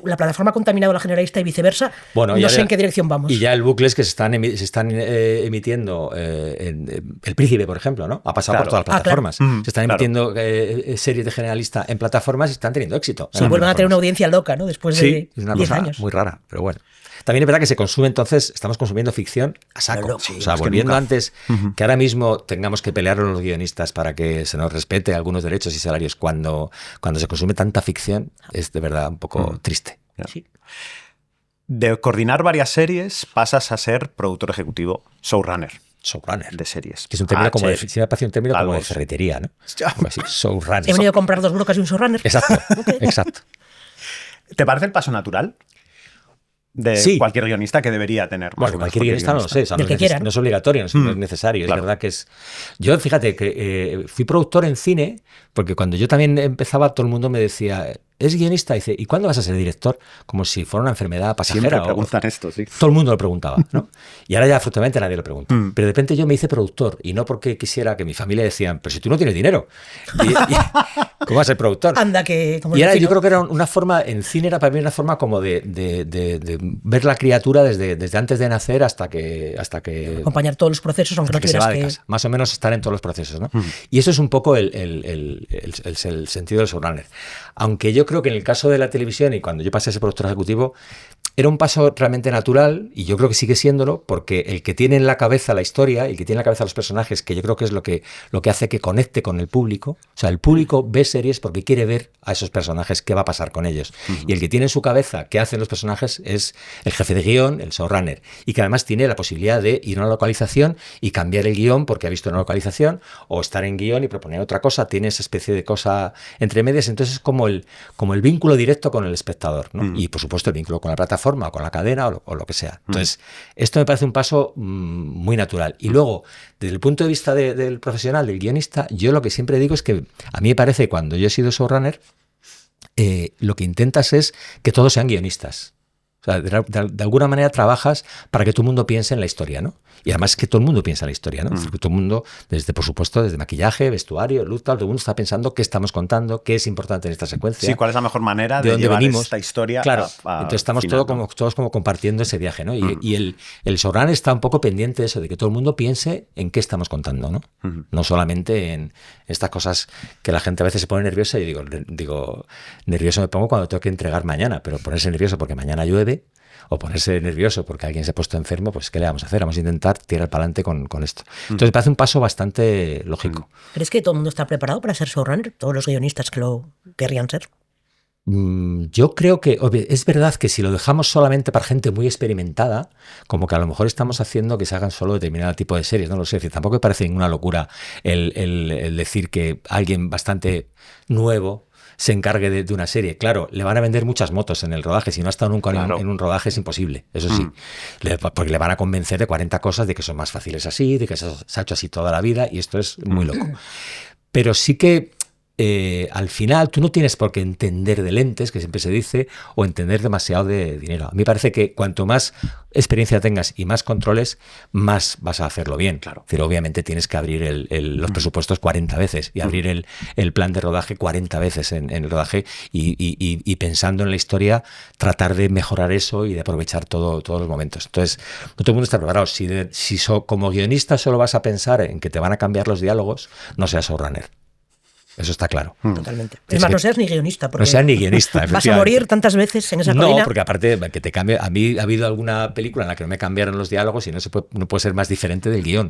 la plataforma ha contaminado a la generalista y viceversa. Bueno, no sé en qué dirección vamos. Y ya el bucle es que se están emitiendo El Príncipe, por ejemplo, ¿no? Ha pasado por todas las plataformas. Se están emitiendo series de generalista en plataformas y están teniendo éxito. Sí, vuelven a tener una audiencia loca, ¿no? Después de 10 años. Muy rara, pero bueno. También es verdad que se consume, entonces, estamos consumiendo ficción a saco. O sea, volviendo antes, que ahora mismo tengamos que pelear los guionistas para que se nos respete algunos derechos y salarios cuando se consume tanta ficción, es de verdad un poco triste. Sí. De coordinar varias series pasas a ser productor ejecutivo, showrunner de series. Que es un término como si me parece un término como de ferretería, ¿no? Así, showrunner. He venido a comprar 2 brocas y un showrunner. Exacto, exacto. ¿Te parece el paso natural de cualquier guionista que debería tener? Bueno, cualquier guionista no lo sé, o sea, no es obligatorio, no es necesario. Claro. Es verdad que es... Yo, fíjate, que fui productor en cine, porque cuando yo también empezaba, todo el mundo me decía... ¿Es guionista? Y dice, ¿y cuándo vas a ser director? Como si fuera una enfermedad pasajera. Siempre preguntan esto, sí. Todo el mundo lo preguntaba, ¿no? Y ahora ya, afortunadamente, nadie lo pregunta. Pero de repente yo me hice productor, y no porque quisiera que mi familia decían, pero si tú no tienes dinero, ¿cómo vas a ser productor? Anda, que... Y ahora yo creo que era una forma, en cine era para mí una forma como de ver la criatura desde antes de nacer hasta que... Acompañar todos los procesos, aunque no tuvieras que... Casa. Más o menos estar en todos los procesos, ¿no? Y eso es un poco el sentido del showrunner. Aunque yo creo que en el caso de la televisión y cuando yo pasé a ser productor ejecutivo, era un paso realmente natural, y yo creo que sigue siéndolo, porque el que tiene en la cabeza la historia, el que tiene en la cabeza los personajes, que yo creo que es lo que hace que conecte con el público, o sea, el público ve series porque quiere ver a esos personajes qué va a pasar con ellos. Y el que tiene en su cabeza qué hacen los personajes es el jefe de guión, el showrunner, y que además tiene la posibilidad de ir a una localización y cambiar el guión porque ha visto una localización, o estar en guión y proponer otra cosa, tiene esa especie de cosa entre medias, entonces es como el vínculo directo con el espectador, ¿no? Y por supuesto el vínculo con la plataforma o con la cadena o lo que sea. Entonces, esto me parece un paso muy natural. Y luego, desde el punto de vista del profesional, del guionista, yo lo que siempre digo es que a mí me parece, cuando yo he sido showrunner, lo que intentas es que todos sean guionistas. O sea, de alguna manera trabajas para que todo el mundo piense en la historia, ¿no? Y además que todo el mundo piensa en la historia, ¿no? Que todo el mundo, por supuesto, desde maquillaje, vestuario, luz, tal, todo el mundo está pensando qué estamos contando, qué es importante en esta secuencia. Sí, cuál es la mejor manera de dónde llevar venimos. Esta historia claro, a entonces estamos final, todos como compartiendo ese viaje, ¿no? Y el showrunner está un poco pendiente de eso, de que todo el mundo piense en qué estamos contando, ¿no? No solamente en estas cosas que la gente a veces se pone nerviosa y digo, nervioso me pongo cuando tengo que entregar mañana, pero ponerse nervioso porque mañana llueve o ponerse nervioso porque alguien se ha puesto enfermo, pues ¿qué le vamos a hacer? Vamos a intentar tirar para adelante con esto. Entonces me parece un paso bastante lógico. ¿Crees que todo el mundo está preparado para ser showrunner? ¿Todos los guionistas que lo querrían ser? Yo creo que es verdad que si lo dejamos solamente para gente muy experimentada, como que a lo mejor estamos haciendo que se hagan solo determinado tipo de series, no lo sé. Es decir, tampoco me parece ninguna locura el decir que alguien bastante nuevo se encargue de una serie. Claro, le van a vender muchas motos en el rodaje. Si no ha estado nunca en un rodaje es imposible, eso sí. Porque le van a convencer de 40 cosas de que son más fáciles así, de que se ha hecho así toda la vida, y esto es muy loco. Pero sí que al final tú no tienes por qué entender de lentes, que siempre se dice, o entender demasiado de dinero. A mí me parece que cuanto más experiencia tengas y más controles, más vas a hacerlo bien. Claro. Pero obviamente tienes que abrir los presupuestos 40 veces y abrir el plan de rodaje 40 veces en el rodaje y pensando en la historia, tratar de mejorar eso y de aprovechar todos los momentos. Entonces, no todo el mundo está preparado. Si como guionista solo vas a pensar en que te van a cambiar los diálogos, no seas showrunner. Eso está claro. Totalmente. Es más, no seas ni guionista. No seas ni guionista. Vas a morir tantas veces en esa colina. No, porque aparte que te cambie. A mí ha habido alguna película en la que no me cambiaron los diálogos y no puede ser más diferente del guión.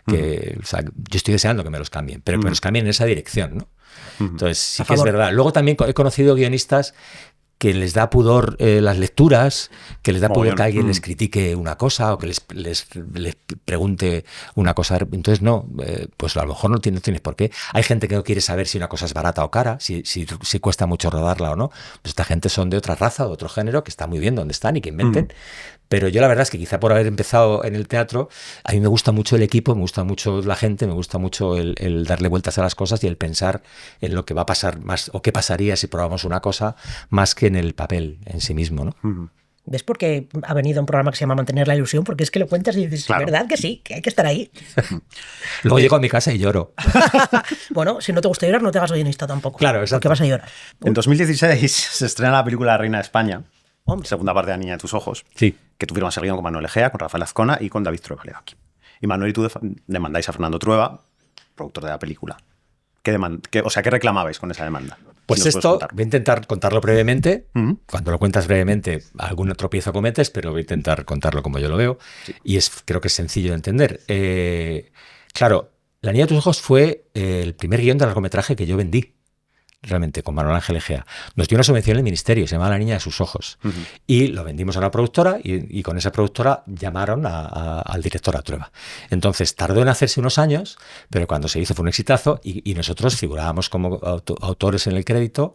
O sea, yo estoy deseando que me los cambien, pero que me los cambien en esa dirección, ¿no? Entonces, sí que es verdad. Luego también he conocido guionistas que les da pudor las lecturas, que les da pudor que alguien les critique una cosa o que les pregunte una cosa. Entonces, no, pues a lo mejor no tienes por qué. Hay gente que no quiere saber si una cosa es barata o cara, si cuesta mucho rodarla o no. Pues esta gente son de otra raza, de otro género, que está muy bien donde están y que inventen. Pero yo la verdad es que quizá por haber empezado en el teatro, a mí me gusta mucho el equipo, me gusta mucho la gente, me gusta mucho el darle vueltas a las cosas y el pensar en lo que va a pasar más o qué pasaría si probamos una cosa más que en el papel en sí mismo, ¿no? ¿Ves por qué ha venido un programa que se llama Mantener la Ilusión? Porque es que lo cuentas y dices, claro. ¿Verdad que sí? Que hay que estar ahí. Luego llego a mi casa y lloro. Bueno, si no te gusta llorar, no te hagas guionista tampoco. Claro, exacto. Porque vas a llorar. En 2016 se estrena la película La Reina de España. Segunda parte de La Niña de tus ojos, sí. Que tú firmas el guión con Manuel Egea, con Rafael Azcona y con David Trueba Leaki. Y Manuel y tú demandáis a Fernando Trueba, productor de la película. ¿Qué reclamabais con esa demanda? Pues si esto, voy a intentar contarlo brevemente. Cuando lo cuentas brevemente, algún tropiezo cometes, pero voy a intentar contarlo como yo lo veo. Sí. Y creo que es sencillo de entender. Claro, La Niña de tus ojos fue el primer guión de largometraje que yo vendí. Realmente, con Manuel Ángel Egea. Nos dio una subvención en el ministerio, se llamaba La Niña de sus ojos. Y lo vendimos a una productora y con esa productora llamaron al director, a Trueba. Entonces, tardó en hacerse unos años, pero cuando se hizo fue un exitazo y nosotros figurábamos como autores en el crédito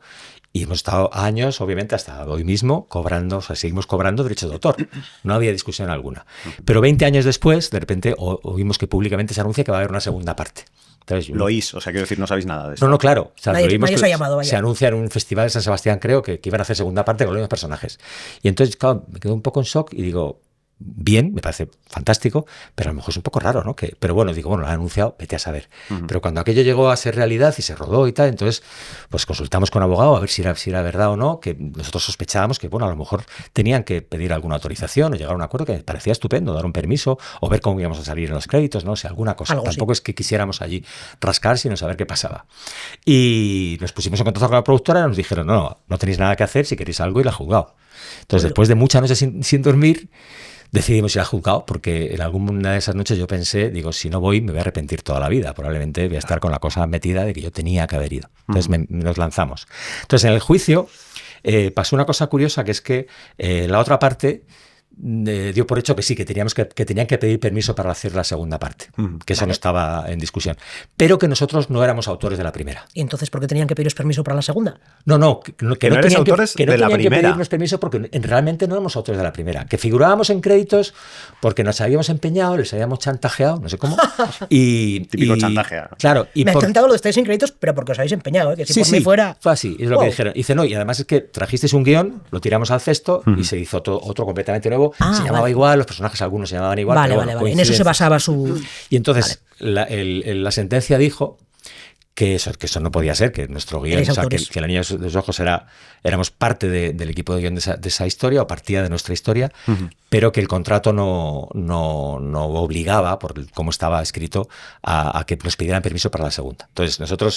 y hemos estado años, obviamente, hasta hoy mismo, cobrando, o sea, seguimos cobrando derechos de autor. No había discusión alguna. Pero 20 años después, de repente, oímos que públicamente se anuncia que va a haber una segunda parte. Entonces, lo oís, o sea, quiero decir, no sabéis nada de eso. No, claro. O sea, nadie se ha llamado, vaya. Se anuncia en un festival de San Sebastián, creo, que iban a hacer segunda parte con los mismos personajes. Y entonces, claro, me quedo un poco en shock y digo, bien, me parece fantástico, pero a lo mejor es un poco raro, ¿no? Pero bueno, digo, bueno, lo han anunciado, vete a saber. Pero cuando aquello llegó a ser realidad y se rodó y tal, entonces, pues consultamos con abogado a ver si era verdad o no, que nosotros sospechábamos que, bueno, a lo mejor tenían que pedir alguna autorización o llegar a un acuerdo que me parecía estupendo, dar un permiso o ver cómo íbamos a salir en los créditos, no sé, alguna cosa. Algo Tampoco es que quisiéramos allí rascar, sino saber qué pasaba. Y nos pusimos en contacto con la productora y nos dijeron, no tenéis nada que hacer, si queréis algo, ir al juzgado. Entonces, después de muchas noches sin dormir, decidimos ir al juzgado porque en alguna de esas noches yo pensé, digo, si no voy me voy a arrepentir toda la vida, probablemente voy a estar con la cosa metida de que yo tenía que haber ido. Entonces nos lanzamos. Entonces en el juicio pasó una cosa curiosa, que es que la otra parte dio por hecho que sí, que tenían que pedir permiso para hacer la segunda parte, que eso no estaba en discusión, pero que nosotros no éramos autores de la primera. ¿Y entonces por qué tenían que pediros permiso para la segunda? Que no eres autores que no de la tenían que primera. pedirnos permiso porque realmente no éramos autores de la primera, que figurábamos en créditos porque nos habíamos empeñado, les habíamos chantajeado, no sé cómo, y Típico chantaje. Claro, y Me ha encantado lo de estáis en créditos, pero porque os habéis empeñado, que si por mí fuera... fue así, es lo que dijeron. Dice, no, y además es que trajisteis un guión, lo tiramos al cesto y se hizo otro completamente nuevo, se llamaba igual, los personajes algunos se llamaban igual. Vale, pero vale, bueno, vale. En eso se basaba su... Y entonces la sentencia dijo que eso no podía ser, que nuestro guión, o sea, que La niña de los ojos éramos parte del equipo de guión de esa historia, o partía de nuestra historia, pero que el contrato no obligaba, por cómo estaba escrito, a que nos pidieran permiso para la segunda. Entonces nuestro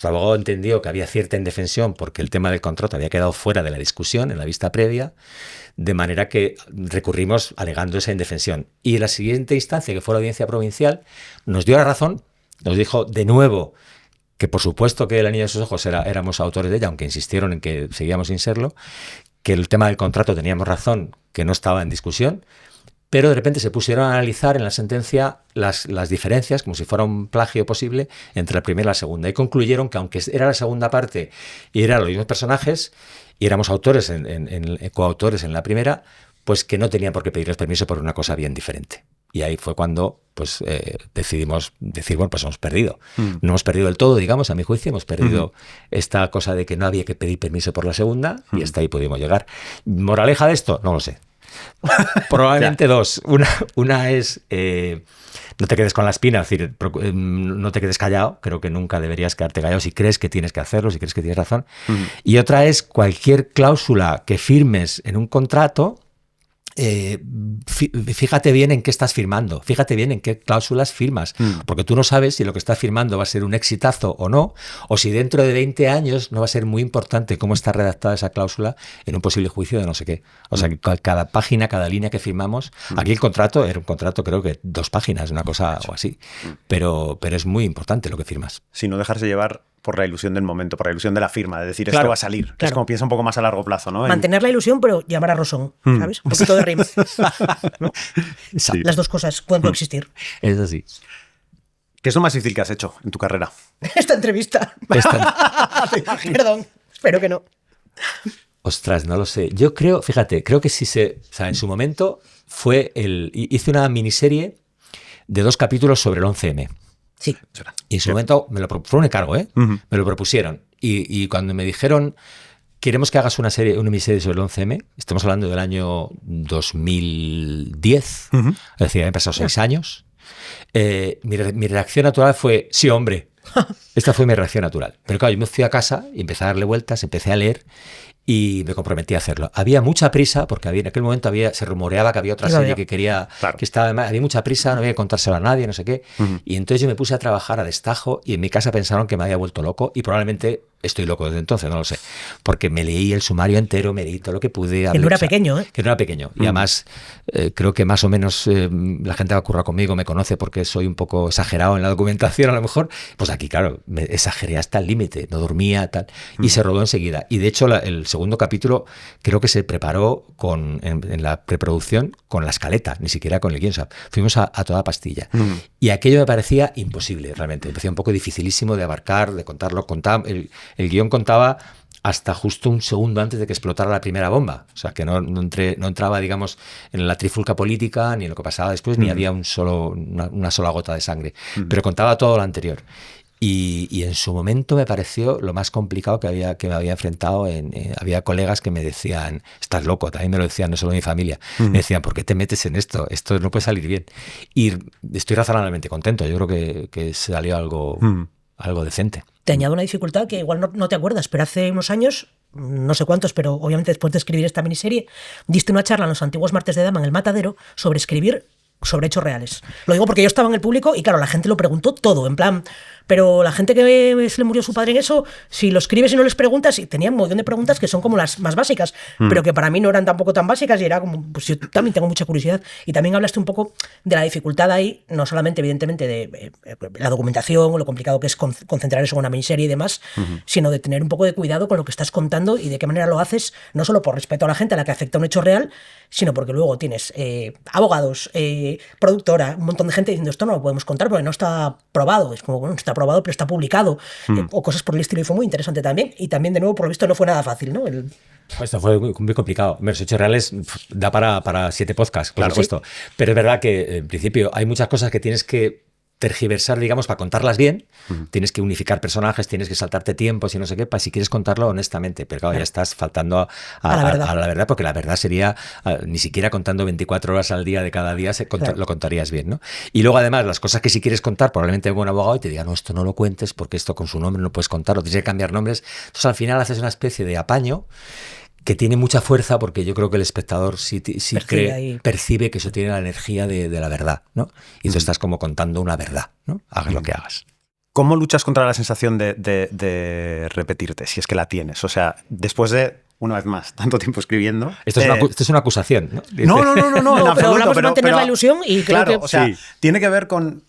abogado entendió que había cierta indefensión porque el tema del contrato había quedado fuera de la discusión en la vista previa, de manera que recurrimos alegando esa indefensión. Y en la siguiente instancia, que fue la audiencia provincial, nos dio la razón, nos dijo de nuevo que por supuesto que La niña de sus ojos éramos autores de ella, aunque insistieron en que seguíamos sin serlo, que el tema del contrato teníamos razón, que no estaba en discusión, pero de repente se pusieron a analizar en la sentencia las diferencias, como si fuera un plagio posible, entre la primera y la segunda, y concluyeron que aunque era la segunda parte y eran los mismos personajes, y éramos autores coautores en la primera, pues que no tenían por qué pedirles permiso por una cosa bien diferente. Y ahí fue cuando pues decidimos decir, bueno, pues hemos perdido. No hemos perdido del todo, digamos, a mi juicio, hemos perdido esta cosa de que no había que pedir permiso por la segunda, y hasta ahí pudimos llegar. ¿Moraleja de esto? No lo sé. Probablemente dos. Una es... no te quedes con la espina, es decir, no te quedes callado. Creo que nunca deberías quedarte callado si crees que tienes que hacerlo, si crees que tienes razón. Y otra es cualquier cláusula que firmes en un contrato, fíjate bien en qué estás firmando, fíjate bien en qué cláusulas firmas, porque tú no sabes si lo que estás firmando va a ser un exitazo o no, o si dentro de 20 años no va a ser muy importante cómo está redactada esa cláusula en un posible juicio de no sé qué. O sea, que cada página, cada línea que firmamos, aquí el contrato era un contrato, creo que 2 páginas, una cosa o así, pero es muy importante lo que firmas. Si no dejarse llevar por la ilusión del momento, por la ilusión de la firma, de decir, claro, esto va a salir. Claro. Es como piensa un poco más a largo plazo, ¿no? Mantener la ilusión, pero llamar a Rosón, ¿sabes? Un poquito de rima. ¿No? Sí. Las dos cosas pueden coexistir. Es así. ¿Qué es lo más difícil que has hecho en tu carrera? Esta entrevista. Perdón, espero que no. Ostras, no lo sé. Yo creo, fíjate, creo que sí o sea, en su momento hice una miniserie de 2 capítulos sobre el 11M. Sí. Y en su momento fue un encargo, me lo propusieron. Y cuando me dijeron, queremos que hagas una miniserie sobre el 11M, estamos hablando del año 2010, es decir, han pasado 6 años, mi reacción natural fue, sí, hombre. Esta fue mi reacción natural. Pero claro, yo me fui a casa y empecé a darle vueltas, empecé a leer y me comprometí a hacerlo. Había mucha prisa, porque en aquel momento se rumoreaba que había otra serie que quería, claro, que estaba, había mucha prisa, no había que contárselo a nadie, no sé qué. Y entonces yo me puse a trabajar a destajo y en mi casa pensaron que me había vuelto loco, y probablemente estoy loco desde entonces, no lo sé. Porque me leí el sumario entero, me leí todo lo que pude. Que no era pequeño, ¿eh? Que no era pequeño. Y además creo que más o menos la gente que ha currado conmigo me conoce porque soy un poco exagerado en la documentación a lo mejor. Pues aquí, claro, me exageré hasta el límite, no dormía, tal. Y se rodó enseguida. Y de hecho el segundo capítulo creo que se preparó en la preproducción con la escaleta, ni siquiera con el guión. O sea, fuimos a toda pastilla. Y aquello me parecía imposible, realmente. Me parecía un poco dificilísimo de abarcar, de contarlo. El guión contaba hasta justo un segundo antes de que explotara la primera bomba. O sea, que no entraba, digamos, en la trifulca política, ni en lo que pasaba después, ni había una sola gota de sangre. Pero contaba todo lo anterior. Y en su momento me pareció lo más complicado que me había enfrentado. Había colegas que me decían, estás loco, también me lo decían, no solo mi familia. Me decían, ¿por qué te metes en esto? Esto no puede salir bien. Y estoy razonablemente contento. Yo creo que salió algo decente. Te añado una dificultad que igual no te acuerdas, pero hace unos años, no sé cuántos, pero obviamente después de escribir esta miniserie, diste una charla en los antiguos martes de Dama en el Matadero sobre escribir sobre hechos reales. Lo digo porque yo estaba en el público y claro, la gente lo preguntó todo, en plan, pero la gente que se le murió su padre en eso, si lo escribes y no les preguntas, y tenían un montón de preguntas que son como las más básicas, pero que para mí no eran tampoco tan básicas y era como, pues yo también tengo mucha curiosidad. Y también hablaste un poco de la dificultad ahí, no solamente evidentemente de la documentación o lo complicado que es concentrar eso en una miniserie y demás, sino de tener un poco de cuidado con lo que estás contando y de qué manera lo haces, no solo por respeto a la gente a la que afecta un hecho real, sino porque luego tienes abogados, productora, un montón de gente diciendo esto no lo podemos contar porque no está probado. Es como, bueno, está probado pero está publicado, o cosas por el estilo, y fue muy interesante también. Y también, de nuevo, por lo visto no fue nada fácil, ¿no? Esto fue muy complicado. Los hechos reales da para 7 podcasts, por supuesto. Sí. Pero es verdad que, en principio, hay muchas cosas que tienes que tergiversar, digamos, para contarlas bien. Tienes que unificar personajes, tienes que saltarte tiempos y no sé qué, para si quieres contarlo honestamente. Pero claro, ya estás faltando a la verdad, porque la verdad sería, ni siquiera contando 24 horas al día de cada día lo contarías bien, ¿no? Y luego, además, las cosas que si quieres contar, probablemente un buen abogado y te diga, no, esto no lo cuentes porque esto con su nombre no puedes contarlo, tienes que cambiar nombres. Entonces, al final haces una especie de apaño que tiene mucha fuerza porque yo creo que el espectador sí percibe que eso tiene la energía de la verdad, ¿no? Y tú estás como contando una verdad, ¿no? Hagas lo que hagas. ¿Cómo luchas contra la sensación de repetirte, si es que la tienes? O sea, después de, una vez más, tanto tiempo escribiendo... Esto es una acusación, ¿no? No, en absoluto, pero hablamos de mantener la ilusión y creo claro, que... o sea, tiene que ver con...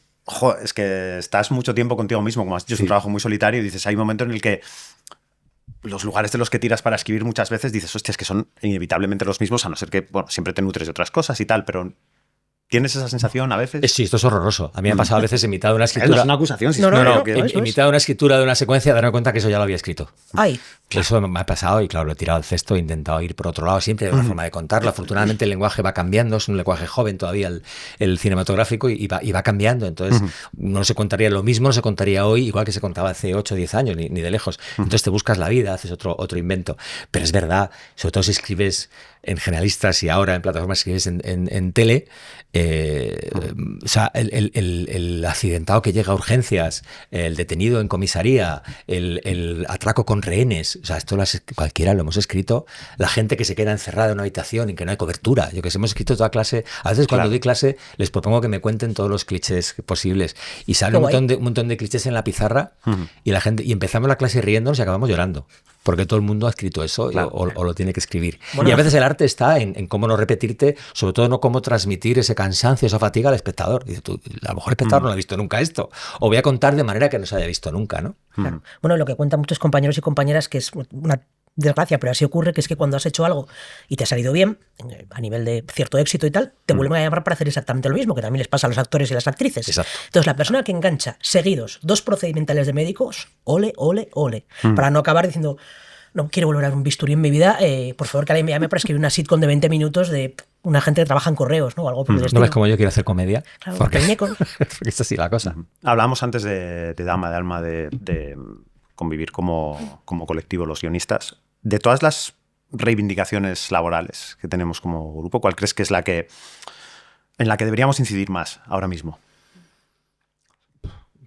es que estás mucho tiempo contigo mismo, como has dicho, es un trabajo muy solitario y dices, hay un momento en el que los lugares de los que tiras para escribir muchas veces dices, hostia, es que son inevitablemente los mismos, a no ser que, bueno, siempre te nutres de otras cosas y tal, pero ¿tienes esa sensación a veces? Sí, esto es horroroso. A mí me ha pasado a veces en mitad de una escritura... Es una acusación. Si no, en mitad de una escritura de una secuencia, darme cuenta que eso ya lo había escrito. Ay. Eso me ha pasado y claro, lo he tirado al cesto, he intentado ir por otro lado, siempre hay una forma de contarlo. Afortunadamente el lenguaje va cambiando, es un lenguaje joven todavía el cinematográfico y va cambiando, entonces no se contaría lo mismo, no se contaría hoy igual que se contaba hace 8 o 10 años, ni de lejos. Entonces te buscas la vida, haces otro invento. Pero es verdad, sobre todo si escribes en generalistas y ahora en plataformas escribes en tele, o sea, el accidentado que llega a urgencias, el detenido en comisaría, el atraco con rehenes, o sea, esto cualquiera lo hemos escrito. La gente que se queda encerrada en una habitación y que no hay cobertura. Yo que sé, hemos escrito toda clase. A veces cuando doy clase les propongo que me cuenten todos los clichés posibles. Y sale un montón de clichés en la pizarra y la gente, y empezamos la clase riéndonos y acabamos llorando. Porque todo el mundo ha escrito eso o lo tiene que escribir. Bueno, y a veces el arte está en cómo no repetirte, sobre todo no cómo transmitir ese cansancio, esa fatiga al espectador. Dice tú, a lo mejor el espectador no ha visto nunca esto. O voy a contar de manera que no se haya visto nunca, ¿no? Claro. Bueno, lo que cuentan muchos compañeros y compañeras, que es una desgracia, pero así ocurre, que es que cuando has hecho algo y te ha salido bien, a nivel de cierto éxito y tal, te vuelven a llamar para hacer exactamente lo mismo, que también les pasa a los actores y las actrices. Exacto. Entonces, la persona que engancha seguidos 2 procedimentales de médicos, ole, para no acabar diciendo... No quiero volver a un bisturí en mi vida, por favor que alguien me llame para escribir una sitcom de 20 minutos de una gente que trabaja en correos, ¿no? Algo por el estilo. ¿No ves cómo yo quiero hacer comedia? Claro, porque es así la cosa. Hablábamos antes de Dama, de Alma, de convivir como colectivo los guionistas. De todas las reivindicaciones laborales que tenemos como grupo, ¿cuál crees que es en la que deberíamos incidir más ahora mismo?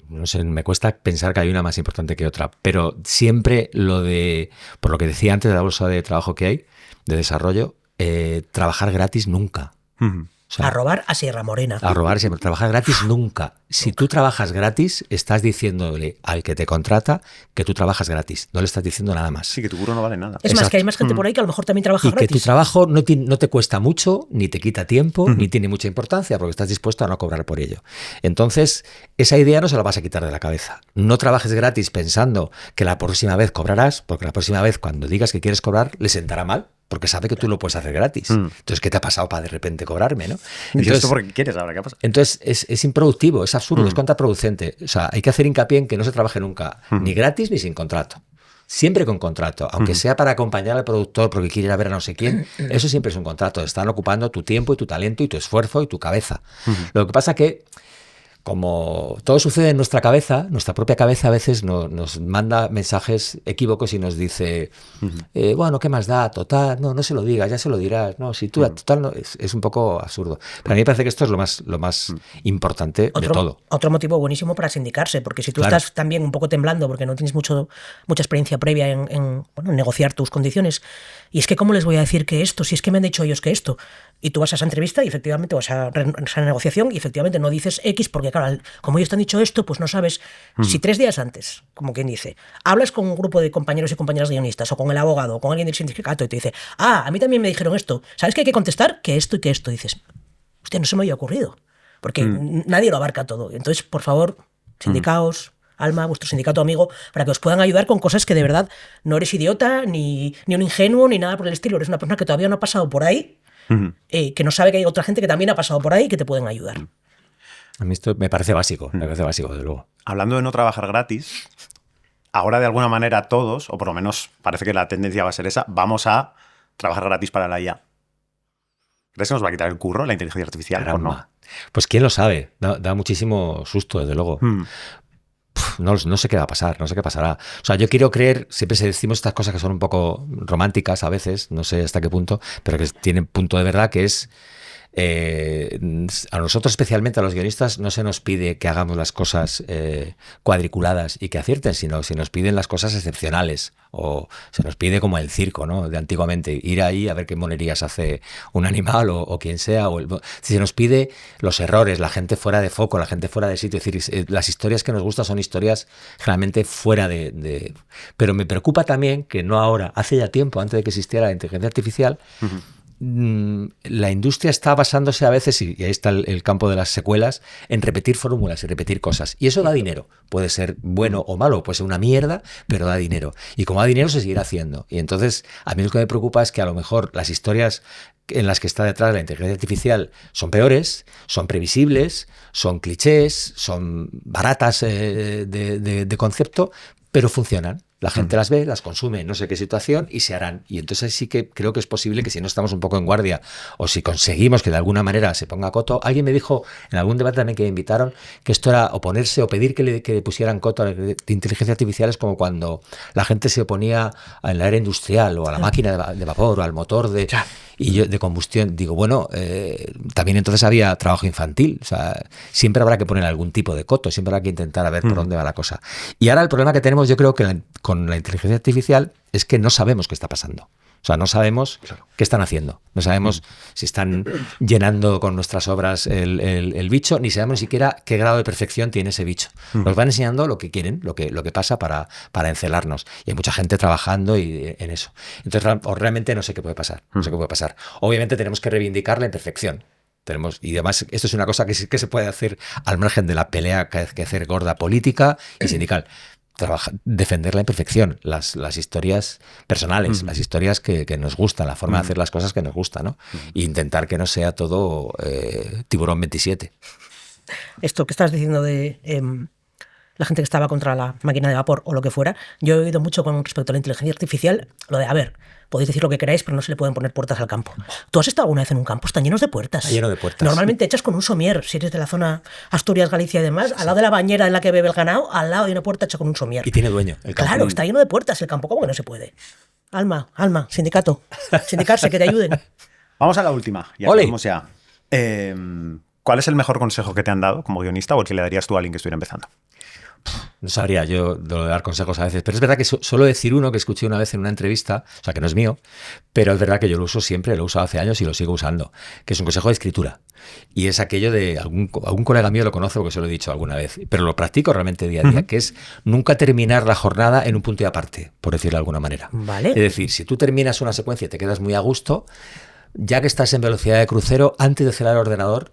No sé, me cuesta pensar que hay una más importante que otra, pero siempre por lo que decía antes de la bolsa de trabajo que hay, de desarrollo, trabajar gratis nunca. O sea, a robar a Sierra Morena. A robar siempre. Trabajar gratis nunca. Si tú trabajas gratis, estás diciéndole al que te contrata que tú trabajas gratis. No le estás diciendo nada más. Sí, que tu curro no vale nada. Es más, que hay más gente por ahí que a lo mejor también trabaja gratis. Y que tu trabajo no te cuesta mucho, ni te quita tiempo, ni tiene mucha importancia, porque estás dispuesto a no cobrar por ello. Entonces, esa idea no se la vas a quitar de la cabeza. No trabajes gratis pensando que la próxima vez cobrarás, porque la próxima vez cuando digas que quieres cobrar, le sentará mal. Porque sabe que tú lo puedes hacer gratis. Entonces, ¿qué te ha pasado para de repente cobrarme, no? Entonces, ¿esto porque quieres ahora? ¿Qué pasa? Entonces, es improductivo, es absurdo, es contraproducente. O sea, hay que hacer hincapié en que no se trabaje nunca, ni gratis ni sin contrato. Siempre con contrato, aunque sea para acompañar al productor porque quiere ir a ver a no sé quién, eso siempre es un contrato. Están ocupando tu tiempo y tu talento y tu esfuerzo y tu cabeza. Lo que pasa que, como todo sucede en nuestra cabeza, nuestra propia cabeza a veces nos manda mensajes equívocos y nos dice, bueno, ¿qué más da? Total, no se lo digas, ya se lo dirás. No, si tú, total, no, es un poco absurdo. Pero a mí me parece que esto es lo más importante de todo. Otro motivo buenísimo para sindicarse, porque si tú estás también un poco temblando porque no tienes mucha experiencia previa en negociar tus condiciones, y es que ¿cómo les voy a decir que esto? Si es que me han dicho ellos que esto. Y tú vas a esa entrevista y efectivamente vas a esa negociación y efectivamente no dices X porque, claro, como ellos te han dicho esto, pues no sabes si 3 días antes, como quien dice, hablas con un grupo de compañeros y compañeras guionistas o con el abogado o con alguien del sindicato y te dice, a mí también me dijeron esto, ¿sabes que hay que contestar? Que esto y que esto. Y dices, hostia, no se me había ocurrido, porque nadie lo abarca todo. Entonces, por favor, sindicaos, Alma, vuestro sindicato amigo, para que os puedan ayudar con cosas que de verdad no eres idiota, ni un ingenuo, ni nada por el estilo. Eres una persona que todavía no ha pasado por ahí, que no sabe que hay otra gente que también ha pasado por ahí y que te pueden ayudar. A mí esto me parece básico, desde luego. Hablando de no trabajar gratis, ahora de alguna manera todos, o por lo menos parece que la tendencia va a ser esa, vamos a trabajar gratis para la IA. ¿Crees que nos va a quitar el curro la inteligencia artificial o no? Pues quién lo sabe, da muchísimo susto, desde luego. No sé qué va a pasar, no sé qué pasará. O sea, yo quiero creer, siempre decimos estas cosas que son un poco románticas a veces, no sé hasta qué punto, pero que tienen punto de verdad, que es a nosotros especialmente, a los guionistas, no se nos pide que hagamos las cosas cuadriculadas y que acierten, sino se nos piden las cosas excepcionales, o se nos pide como el circo, ¿no?, de antiguamente, ir ahí a ver qué monerías hace un animal o quien sea, si se nos pide los errores, la gente fuera de foco, la gente fuera de sitio, es decir, las historias que nos gustan son historias generalmente fuera de... Pero me preocupa también que no ahora, hace ya tiempo, antes de que existiera la inteligencia artificial, la industria está basándose a veces, y ahí está el campo de las secuelas, en repetir fórmulas y repetir cosas. Y eso da dinero. Puede ser bueno o malo, puede ser una mierda, pero da dinero. Y como da dinero, se seguirá haciendo. Y entonces, a mí lo que me preocupa es que a lo mejor las historias en las que está detrás la inteligencia artificial son peores, son previsibles, son clichés, son baratas de concepto, pero funcionan. La gente las ve, las consume en no sé qué situación y se harán. Y entonces sí que creo que es posible que si no estamos un poco en guardia o si conseguimos que de alguna manera se ponga coto. Alguien me dijo en algún debate también que me invitaron que esto era oponerse o pedir que le pusieran coto a la inteligencia artificial es como cuando la gente se oponía a la era industrial o a la máquina de vapor o al motor de combustión. Digo, bueno, también entonces había trabajo infantil. O sea, siempre habrá que poner algún tipo de coto, siempre habrá que intentar a ver por dónde va la cosa. Y ahora el problema que tenemos, yo creo que con la inteligencia artificial es que no sabemos qué está pasando. O sea, no sabemos qué están haciendo. No sabemos si están llenando con nuestras obras el bicho, ni sabemos ni siquiera qué grado de perfección tiene ese bicho. Nos van enseñando lo que quieren, lo que pasa para encelarnos. Y hay mucha gente trabajando en eso. Entonces, realmente no sé qué puede pasar. No sé qué puede pasar. Obviamente tenemos que reivindicar la imperfección. Y además, esto es una cosa que se puede hacer al margen de la pelea que hay que hacer gorda política y sindical. Defender la imperfección, las historias personales, las historias que nos gustan, la forma de hacer las cosas que nos gusta, ¿no? E intentar que no sea todo Tiburón 27. Esto que estás diciendo de la gente que estaba contra la máquina de vapor o lo que fuera, yo he oído mucho con respecto a la inteligencia artificial lo de, a ver, podéis decir lo que queráis, pero no se le pueden poner puertas al campo. ¿Tú has estado alguna vez en un campo? Están llenos de puertas. Está lleno de puertas. Normalmente echas con un somier, si eres de la zona Asturias, Galicia y demás, al lado de la bañera en la que bebe el ganado, al lado hay una puerta hecha con un somier. Y tiene dueño el campo. Claro, está lleno de puertas el campo, ¿cómo que no se puede? Alma, sindicato, sindicarse, que te ayuden. Vamos a la última. Ya vamos ya. ¿Cuál es el mejor consejo que te han dado como guionista o el que le darías tú a alguien que estuviera empezando? No sabría yo de dar consejos a veces, pero es verdad que suelo decir uno que escuché una vez en una entrevista, o sea, que no es mío, pero es verdad que yo lo uso siempre, lo he usado hace años y lo sigo usando, que es un consejo de escritura. Y es aquello de, algún colega mío lo conoce porque se lo he dicho alguna vez, pero lo practico realmente día a día, que es nunca terminar la jornada en un punto y aparte, por decirlo de alguna manera. Vale. Es decir, si tú terminas una secuencia y te quedas muy a gusto, ya que estás en velocidad de crucero, antes de cerrar el ordenador,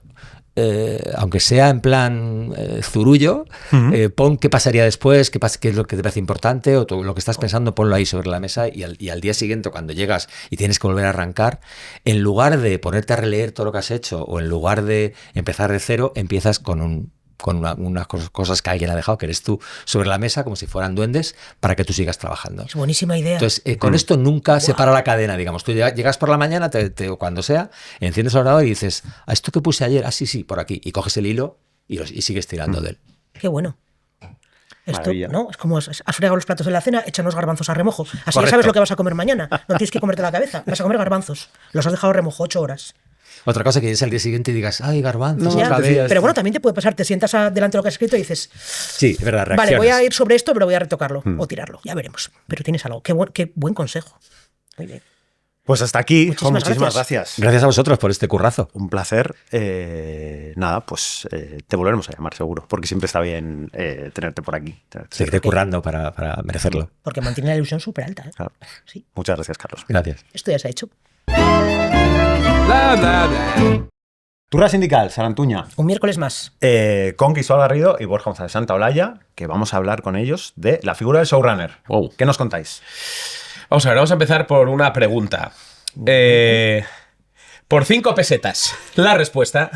aunque sea en plan zurullo, pon qué pasaría después, qué es lo que te parece importante, o lo que estás pensando, ponlo ahí sobre la mesa y al día siguiente, cuando llegas y tienes que volver a arrancar, en lugar de ponerte a releer todo lo que has hecho o en lugar de empezar de cero, empiezas con unas cosas que alguien ha dejado, que eres tú, sobre la mesa, como si fueran duendes, para que tú sigas trabajando. Es buenísima idea. Entonces, con esto nunca se para la cadena, digamos. Tú llegas por la mañana, o cuando sea, enciendes el ordenador y dices, ¿a esto que puse ayer? Ah, sí, por aquí. Y coges el hilo y sigues tirando de él. Qué bueno. Esto, maravilla. ¿no? Es como has fregado los platos en la cena, echa unos garbanzos a remojo. Así Correcto. ya sabes lo que vas a comer mañana. No tienes que comerte la cabeza. Vas a comer garbanzos. Los has dejado a remojo 8 horas. Otra cosa que es al día siguiente y digas, ay, garbanzos, Ya, otra vez. pero bueno, también te puede pasar, te sientas delante de lo que has escrito y dices, Sí, es verdad, reaccionas. vale, voy a ir sobre esto, pero voy a retocarlo o tirarlo, ya veremos. Pero tienes algo, qué buen consejo. Muy bien. Pues hasta aquí. Muchísimas Muchísimas gracias. Gracias a vosotros por este currazo. Un placer. Nada, pues te volveremos a llamar seguro, porque siempre está bien tenerte por aquí. Seguiré currando para merecerlo. Porque mantiene la ilusión súper alta. ¿eh? Claro. Sí. Muchas gracias, Carlos. Gracias. Esto ya se ha hecho. Turra Sindical, Sarantuña. Un miércoles más. Con Cristóbal Garrido y Borja González Santaolalla, que vamos a hablar con ellos de la figura del showrunner. Wow. ¿Qué nos contáis? Vamos a ver, vamos a empezar por una pregunta. Por 5 pesetas. La respuesta.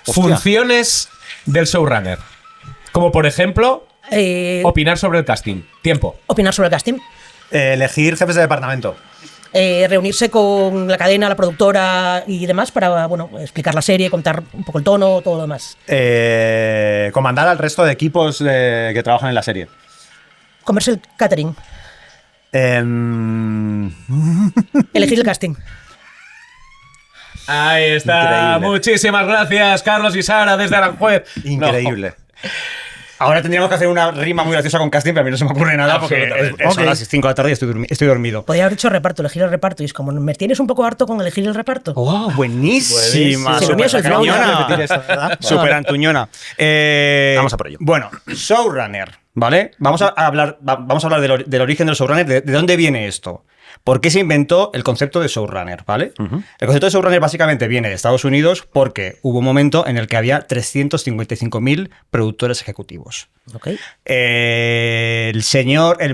Hostia. Funciones del showrunner. Como por ejemplo, opinar sobre el casting. Tiempo. Opinar sobre el casting. Elegir jefes de departamento. Reunirse con la cadena, la productora y demás para explicar la serie, contar un poco el tono, todo lo demás. Comandar al resto de equipos que trabajan en la serie. Comerse el catering. Elegir el casting. Ahí está. Increíble. Muchísimas gracias, Carlos y Sara, desde Aranjuez. Increíble. Ahora tendríamos que hacer una rima muy graciosa con casting, pero a mí no se me ocurre nada porque Absolutamente. son las 5 de la tarde y estoy dormido. Podría haber dicho reparto, elegir el reparto. Y es como, ¿me tienes un poco harto con elegir el reparto? ¡Oh, buenísima! Sí, lo mío es el flow, Antuñona. Súper Antuñona. Vamos a por ello. Bueno, showrunner, ¿vale? Vamos a hablar del origen del showrunner, de dónde viene esto. ¿Por qué se inventó el concepto de showrunner? ¿Vale? El concepto de showrunner básicamente viene de Estados Unidos porque hubo un momento en el que había 355.000 productores ejecutivos. Ok. El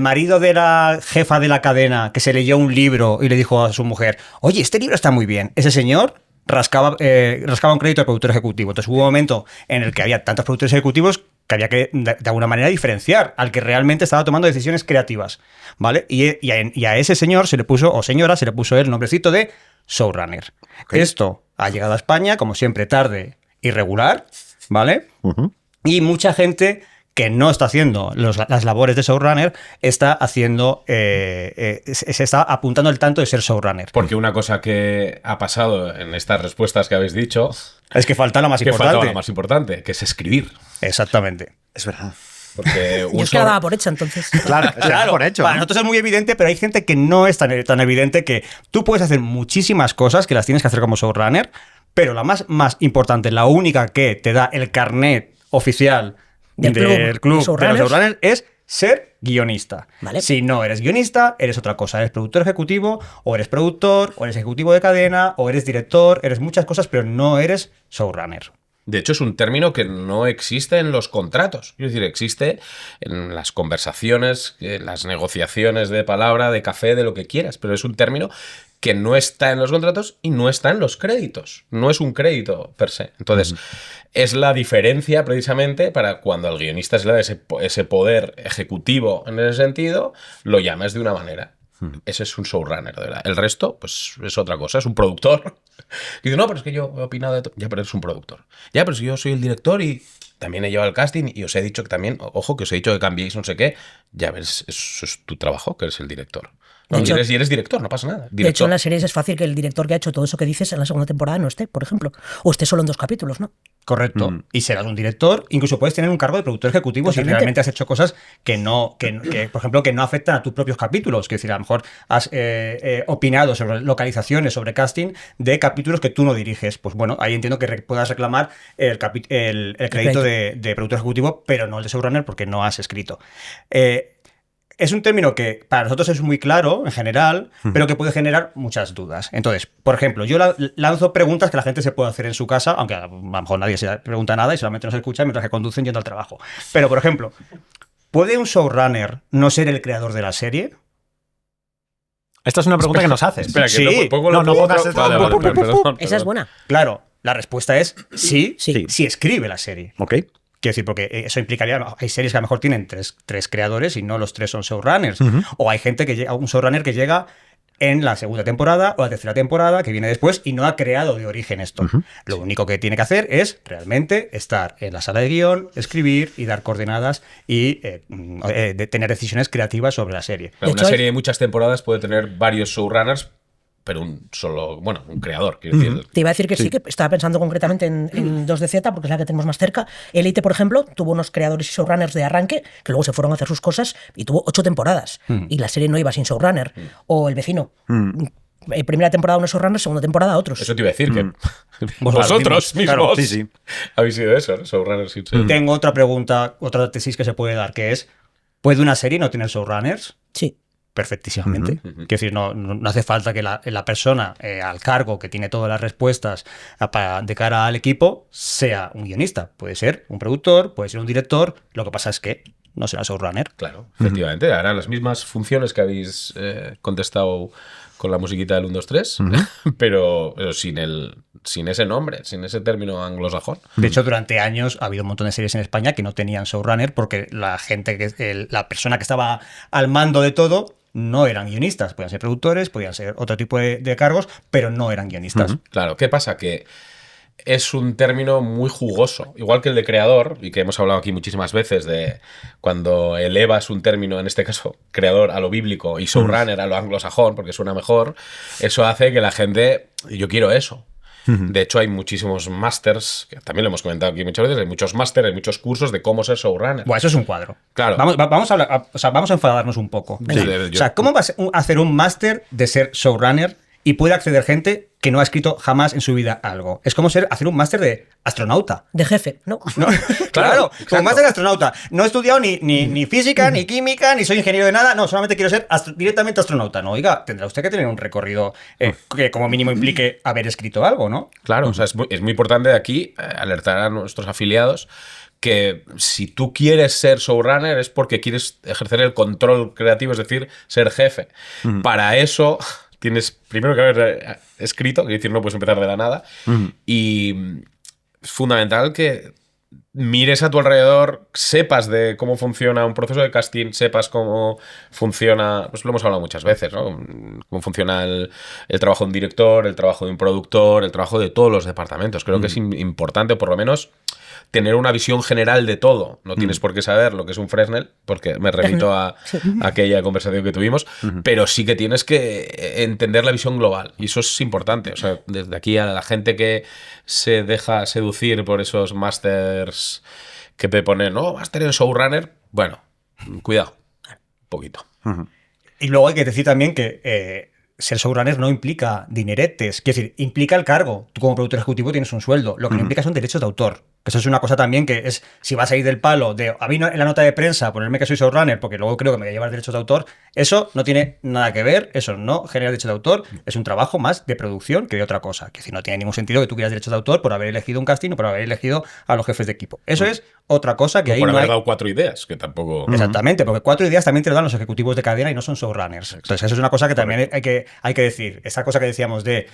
marido de la jefa de la cadena que se leyó un libro y le dijo a su mujer, oye, este libro está muy bien. Ese señor rascaba un crédito de productor ejecutivo. Entonces hubo un momento en el que había tantos productores ejecutivos que había que, de alguna manera, diferenciar al que realmente estaba tomando decisiones creativas, ¿vale? Y a ese señor se le puso, o señora, se le puso el nombrecito de showrunner. Okay. Esto ha llegado a España, como siempre, tarde y regular, ¿vale? Y mucha gente que no está haciendo las labores de showrunner está haciendo, se está apuntando el tanto de ser showrunner. Porque una cosa que ha pasado en estas respuestas que habéis dicho Es que falta lo más que faltaba importante. lo más importante, que es escribir. Exactamente. Es verdad. Porque Yo es que la daba por hecha, entonces. Claro, Claro, por hecho. para ¿no? nosotros es muy evidente, pero hay gente que no es tan evidente, que tú puedes hacer muchísimas cosas que las tienes que hacer como showrunner, pero la más importante, la única que te da el carnet oficial Del del club club de de los showrunners showrunners es ser guionista. Vale. Si no eres guionista, eres otra cosa. Eres productor ejecutivo, o eres productor, o eres ejecutivo de cadena, o eres director, eres muchas cosas, pero no eres showrunner. de hecho, es un término que no existe en los contratos. Es decir, existe en las conversaciones, en las negociaciones de palabra, de café, de lo que quieras, pero es un término que no está en los contratos y no está en los créditos. No es un crédito per se. Entonces, es la diferencia precisamente para cuando al guionista se le da ese poder ejecutivo en ese sentido, lo llamas de una manera. Ese es un showrunner, de verdad. El resto, pues es otra cosa, es un productor. Y dice, no, pero es que yo he opinado de todo. Ya, pero es un productor. Ya, pero si yo soy el director y también he llevado el casting y os he dicho que también, ojo, que os he dicho que cambiéis no sé qué. Ya ves, eso es tu trabajo, que eres el director. No, De hecho, y eres director, no pasa nada. De hecho, Director. en las series es fácil que el director que ha hecho todo eso que dices en la segunda temporada no esté, por ejemplo. O esté solo en 2 capítulos, ¿no? Correcto. Y serás un director, incluso puedes tener un cargo de productor ejecutivo Totalmente. si realmente has hecho cosas que por ejemplo, que no afectan a tus propios capítulos. Es decir, a lo mejor has opinado sobre localizaciones, sobre casting de capítulos que tú no diriges. Pues bueno, ahí entiendo que puedas reclamar el crédito de productor ejecutivo, pero no el de showrunner porque no has escrito. Es un término que para nosotros es muy claro en general, pero que puede generar muchas dudas. Entonces, por ejemplo, yo lanzo preguntas que la gente se puede hacer en su casa, aunque a lo mejor nadie se pregunta nada y solamente nos escucha mientras que conducen yendo al trabajo. Pero, por ejemplo, ¿puede un showrunner no ser el creador de la serie? Esta es una pregunta que nos haces. Espera, que Sí. pongo No, no otro- pongas esto. Vale, perdón. Esa es buena. Claro, la respuesta es sí, Sí. si escribe la serie. Ok. Quiero decir, porque eso implicaría, hay series que a lo mejor tienen tres creadores y no los 3 son showrunners. O hay gente que llega, un showrunner que llega en la segunda temporada o la tercera temporada, que viene después y no ha creado de origen esto. Lo único que tiene que hacer es realmente estar en la sala de guión, escribir y dar coordenadas y tener decisiones creativas sobre la serie. Claro, De una hecho, serie de muchas temporadas puede tener varios showrunners, pero un creador, quiero decir. Te iba a decir que sí, que estaba pensando concretamente en 2DZ, porque es la que tenemos más cerca. Elite, por ejemplo, tuvo unos creadores y showrunners de arranque, que luego se fueron a hacer sus cosas, y tuvo 8 temporadas. Y la serie no iba sin showrunner. O El Vecino. primera temporada unos showrunners, segunda temporada otros. Eso te iba a decir, que Vosotros mismos claro, sí. habéis sido eso, ¿no? Showrunners sin ser. Tengo otra pregunta, otra tesis que se puede dar, que es, ¿puede una serie no tener showrunners? Sí. Perfectísimamente. Quiero decir, no hace falta que la persona al cargo que tiene todas las respuestas de cara al equipo sea un guionista. Puede ser un productor, puede ser un director. Lo que pasa es que no será showrunner. Claro, efectivamente. Harán las mismas funciones que habéis contestado con la musiquita del 1, 2, 3, pero sin ese nombre, sin ese término anglosajón. De hecho, durante años ha habido un montón de series en España que no tenían showrunner porque la persona que estaba al mando de todo no eran guionistas. Podían ser productores, podían ser otro tipo de cargos, pero no eran guionistas. Claro, ¿qué pasa? Que es un término muy jugoso, igual que el de creador, y que hemos hablado aquí muchísimas veces de cuando elevas un término, en este caso creador, a lo bíblico y showrunner a lo anglosajón, porque suena mejor, eso hace que la gente, yo quiero eso. De hecho, hay muchísimos másters, que también lo hemos comentado aquí muchas veces, hay muchos másters, hay muchos cursos de cómo ser showrunner. Bueno, eso es un cuadro. Claro. Vamos a hablar, vamos a enfadarnos un poco. Sí, O sea, ¿cómo vas a hacer un máster de ser showrunner y puede acceder gente que no ha escrito jamás en su vida algo? Es como hacer un máster de astronauta. De jefe, ¿no? ¿No? Claro, como máster de astronauta. No he estudiado ni física, ni química, ni soy ingeniero de nada. No, solamente quiero ser directamente astronauta. No, oiga, tendrá usted que tener un recorrido que como mínimo implique haber escrito algo, ¿no? Claro, o sea, es muy importante aquí alertar a nuestros afiliados que si tú quieres ser showrunner es porque quieres ejercer el control creativo, es decir, ser jefe. Para eso tienes primero que haber escrito, es decir, no puedes empezar de la nada, y es fundamental que mires a tu alrededor, sepas de cómo funciona un proceso de casting, sepas cómo funciona, pues lo hemos hablado muchas veces, ¿no? Cómo funciona el trabajo de un director, el trabajo de un productor, el trabajo de todos los departamentos. Creo que es importante, por lo menos, tener una visión general de todo. No tienes por qué saber lo que es un Fresnel, porque me remito a aquella conversación que tuvimos, pero sí que tienes que entender la visión global. Y eso es importante. O sea, desde aquí a la gente que se deja seducir por esos másters que te ponen, no, máster en showrunner, bueno, cuidado, un poquito. Y luego hay que decir también que ser showrunner no implica dineretes, quiero decir, implica el cargo. Tú como productor ejecutivo tienes un sueldo, lo que no implica son derechos de autor. Que eso es una cosa también que es, si vas a ir del palo de a mí en la nota de prensa ponerme que soy showrunner porque luego creo que me voy a llevar derechos de autor, eso no tiene nada que ver, eso no genera derechos de autor, es un trabajo más de producción que de otra cosa. Que si no tiene ningún sentido que tú quieras derechos de autor por haber elegido un casting o por haber elegido a los jefes de equipo. Eso es otra cosa que ahí por no haber hay... dado 4 ideas, que tampoco... Exactamente, porque 4 ideas también te lo dan los ejecutivos de cadena y no son showrunners. Entonces, eso es una cosa que también hay que decir. Esa cosa que decíamos de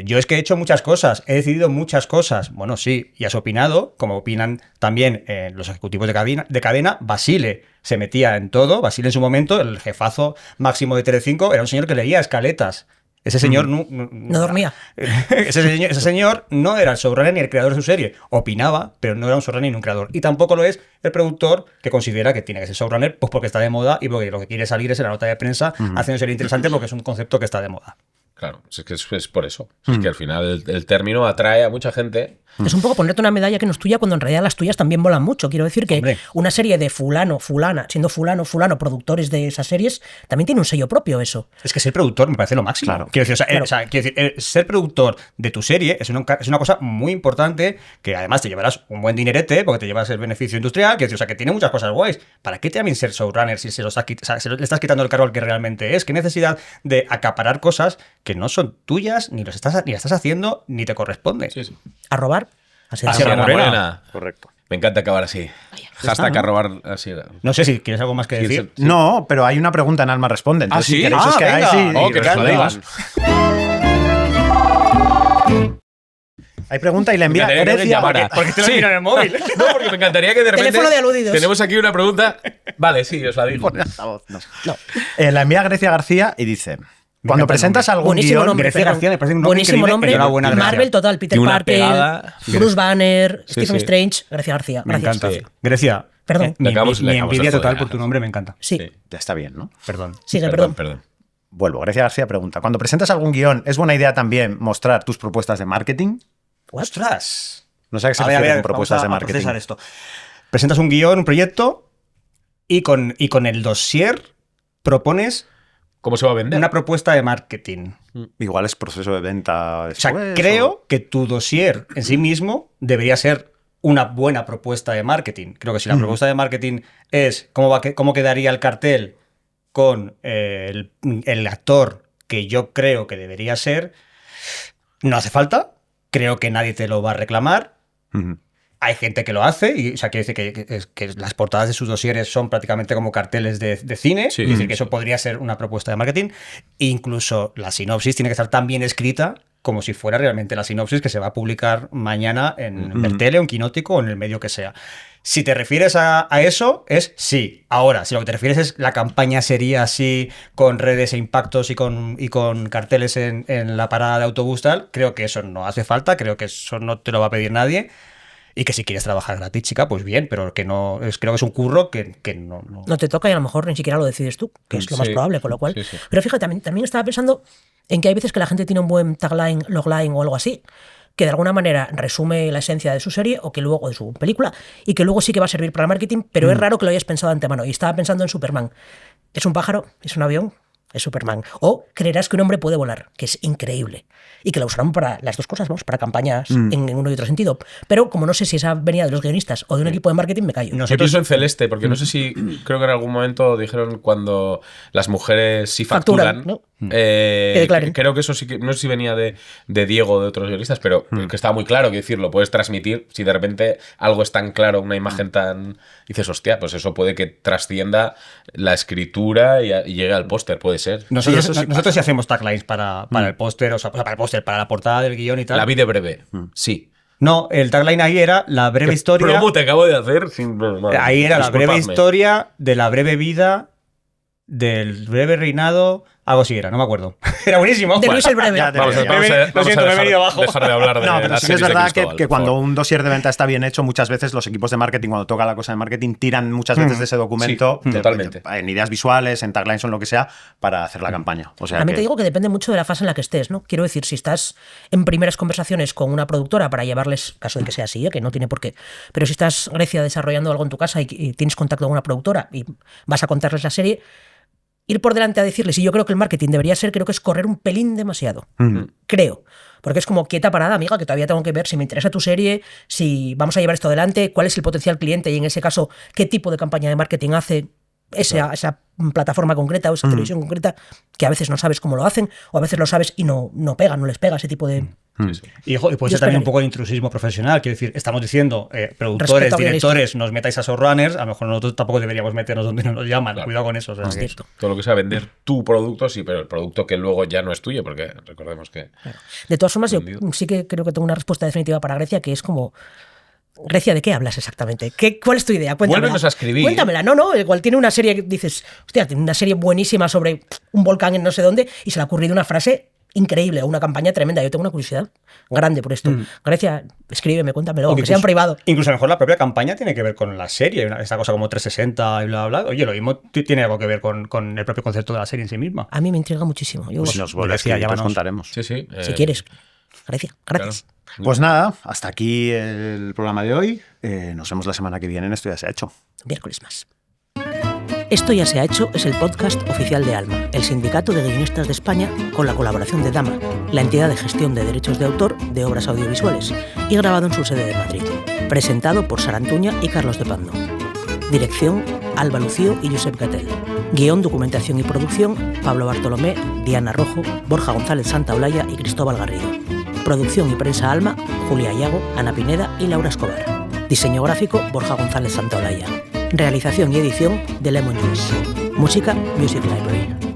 yo es que he hecho muchas cosas, he decidido muchas cosas. Bueno, sí, y has opinado, como opinan también los ejecutivos de cadena. Basile se metía en todo. Basile en su momento, el jefazo máximo de Telecinco, era un señor que leía escaletas. Ese señor no dormía. Ese señor no era el showrunner ni el creador de su serie. Opinaba, pero no era un showrunner ni un creador. Y tampoco lo es el productor que considera que tiene que ser showrunner pues porque está de moda y porque lo que quiere salir es en la nota de prensa haciendo serie interesante porque es un concepto que está de moda. Claro, es que es por eso. Es que al final el término atrae a mucha gente. Es un poco ponerte una medalla que no es tuya cuando en realidad las tuyas también molan mucho. Quiero decir que Hombre. una serie de fulano, fulana, siendo fulano, productores de esas series, también tiene un sello propio eso. Es que ser productor me parece lo máximo. Claro. Quiero decir, ser productor de tu serie es una cosa muy importante que además te llevarás un buen dinerete porque te llevas el beneficio industrial. Quiero decir, o sea, que tiene muchas cosas guays. ¿Para qué también ser showrunner si le estás quitando el cargo al que realmente es? ¿Qué necesidad de acaparar cosas que no son tuyas, ni las estás haciendo, ni te corresponde? Sí, sí. A robar. A ser Sierra robar. Morena. Correcto. Me encanta acabar así. Hashtag a robar así. No sé si quieres algo más que ¿Quieres decir. Sí. No, pero hay una pregunta en Alma Responde. Entonces, ¿Ah, sí? si queréis, os quedáis venga. y Que nos lo respondemos. digas. Hay pregunta y la envía Me encantaría que Grecia. llamara. Porque te lo miran en el móvil. No, porque me encantaría que de repente... Teléfono de aludidos. Tenemos aquí una pregunta... Vale, sí, os la digo. Pon altavoz, no. La envía Grecia García y dice: cuando encanta el presentas algún Buenísimo guión, nombre. Grecia perdón. García me parece un nombre Buenísimo increíble. nombre. Enhorabuena, Grecia. Marvel total. Peter Tiene una Parker, pegada. Bruce Banner, Sí, Stephen sí. Strange, Grecia García. Me Gracias. encanta. Sí. Grecia. Perdón. Mi Le acabamos de envidia total joder, por tu nombre me encanta. Sí. Sí. ya está bien, ¿no? Perdón. Sigue, perdón. Vuelvo. Grecia García pregunta: cuando presentas algún guión, ¿es buena idea también mostrar tus propuestas de marketing? ¡Ostras! No sé a qué se A ver, refiere con vamos propuestas de a marketing. procesar esto. Presentas un guión, un proyecto y con el dossier propones ¿Cómo se va a vender? Una propuesta de marketing. Igual es proceso de venta O sea, después, creo que tu dossier en sí mismo debería ser una buena propuesta de marketing. Creo que si la propuesta de marketing es cómo quedaría el cartel con el actor que yo creo que debería ser, no hace falta. Creo que nadie te lo va a reclamar. Hay gente que lo hace, y o sea, quiere decir que las portadas de sus dosieres son prácticamente como carteles de cine, Sí. es decir, que eso podría ser una propuesta de marketing. E incluso la sinopsis tiene que estar tan bien escrita como si fuera realmente la sinopsis que se va a publicar mañana en Vertele o en Quinótico o en el medio que sea. Si te refieres a eso, es sí. Ahora, si lo que te refieres es la campaña sería así, con redes e impactos y con carteles en la parada de autobús, tal, creo que eso no hace falta, creo que eso no te lo va a pedir nadie. Y que si quieres trabajar gratis, chica, pues bien, pero que no creo que es un curro que no. No te toca y a lo mejor ni siquiera lo decides tú, que es lo más Sí, probable, con lo cual. sí. Pero fíjate, también estaba pensando en que hay veces que la gente tiene un buen tagline, logline o algo así, que de alguna manera resume la esencia de su serie o que luego de su película y que luego sí que va a servir para el marketing, pero es raro que lo hayas pensado de antemano. Y estaba pensando en Superman. ¿Es un pájaro? ¿Es un avión? Es Superman. O creerás que un hombre puede volar, que es increíble. Y que la usarán para las dos cosas, vamos, para campañas en uno y otro sentido. Pero como no sé si esa venía de los guionistas o de un equipo de marketing, me callo. Yo pienso en Celeste, porque no sé si, creo que en algún momento dijeron cuando las mujeres sí facturan. ¿no? Que declaren. creo que eso sí que, no sé si venía de Diego o de otros guionistas, pero que estaba muy claro, que decir, lo puedes transmitir si de repente algo es tan claro, una imagen tan... Dices, hostia, pues eso puede que trascienda la escritura y llegue al póster, puede ser. Nosotros sí hacemos taglines para el póster, o sea, para el póster, para la portada del guión y tal. La vida breve, sí. No, el tagline ahí era la breve historia. ¿Cómo te acabo de hacer? Ahí era la breve Disculpadme. historia de la breve vida, del breve reinado, algo así era, no me acuerdo. Era buenísimo. De Luis el Breve. ya te- Vamos a Lo siento, me he venido abajo. dejar de hablar de No, pero las sí que es series de verdad Cristóbal, que por cuando favor. un dossier de venta está bien hecho, muchas veces los equipos de marketing, cuando toca la cosa de marketing, tiran muchas veces de ese documento Sí, totalmente. en ideas visuales, en taglines o en lo que sea, para hacer la campaña. O sea También que, te digo que depende mucho de la fase en la que estés, ¿no? Quiero decir, si estás en primeras conversaciones con una productora para llevarles, caso de que sea así, que no tiene por qué, pero si estás, Grecia, desarrollando algo en tu casa y tienes contacto con una productora y vas a contarles la serie, ir por delante a decirles, y yo creo que el marketing debería ser, creo que es correr un pelín demasiado. Creo. Porque es como quieta parada, amiga, que todavía tengo que ver si me interesa tu serie, si vamos a llevar esto adelante, cuál es el potencial cliente y en ese caso, qué tipo de campaña de marketing hace esa plataforma concreta o esa televisión concreta, que a veces no sabes cómo lo hacen, o a veces lo sabes y no pega, no les pega ese tipo de... Y puede Yo ser también un esperaría. poco de intrusismo profesional. Quiero decir, estamos diciendo, productores, Respeto a directores, nos metáis a showrunners, a lo mejor nosotros tampoco deberíamos meternos donde no nos llaman. Claro. Cuidado con eso. O sea, Es que- cierto. Todo lo que sea vender tu producto, sí, pero el producto que luego ya no es tuyo, porque recordemos que... De todas formas, yo Entendido. sí que creo que tengo una respuesta definitiva para Grecia, que es como... Grecia, ¿de qué hablas exactamente? ¿Cuál es tu idea? Cuéntamela. Vuélvenos a escribir. Cuéntamela. No, igual tiene una serie que dices, hostia, tiene una serie buenísima sobre un volcán en no sé dónde y se le ha ocurrido una frase increíble o una campaña tremenda. Yo tengo una curiosidad grande por esto. Grecia, escríbeme, cuéntamelo, aunque sea en privado. Incluso a lo mejor la propia campaña tiene que ver con la serie, esta cosa como 360 y bla, bla, bla. Oye, lo mismo tiene algo que ver con el propio concepto de la serie en sí misma. A mí me intriga muchísimo. Yo, pues si nos vuelve a Grecia, escribir, pues llámanos. contaremos. Sí, sí. si quieres. Grecia, gracias. Pues nada, hasta aquí el programa de hoy. Nos vemos la semana que viene en Esto Ya Se Ha Hecho. Miércoles más. Esto ya se ha hecho es el podcast oficial de Alma, el sindicato de guionistas de España, con la colaboración de Dama, la entidad de gestión de derechos de autor de obras audiovisuales, y grabado en su sede de Madrid. Presentado por Sara Antuña y Carlos de Pando. Dirección, Alba Lucío y Josep Gatel. Guión, documentación y producción, Pablo Bartolomé, Diana Rojo, Borja González Santaolalla y Cristóbal Garrido. Producción y prensa Alma, Julia Iago, Ana Pineda y Laura Escobar. Diseño gráfico, Borja González Santaolalla. Realización y edición de Lemon Juice. Música, Music Library.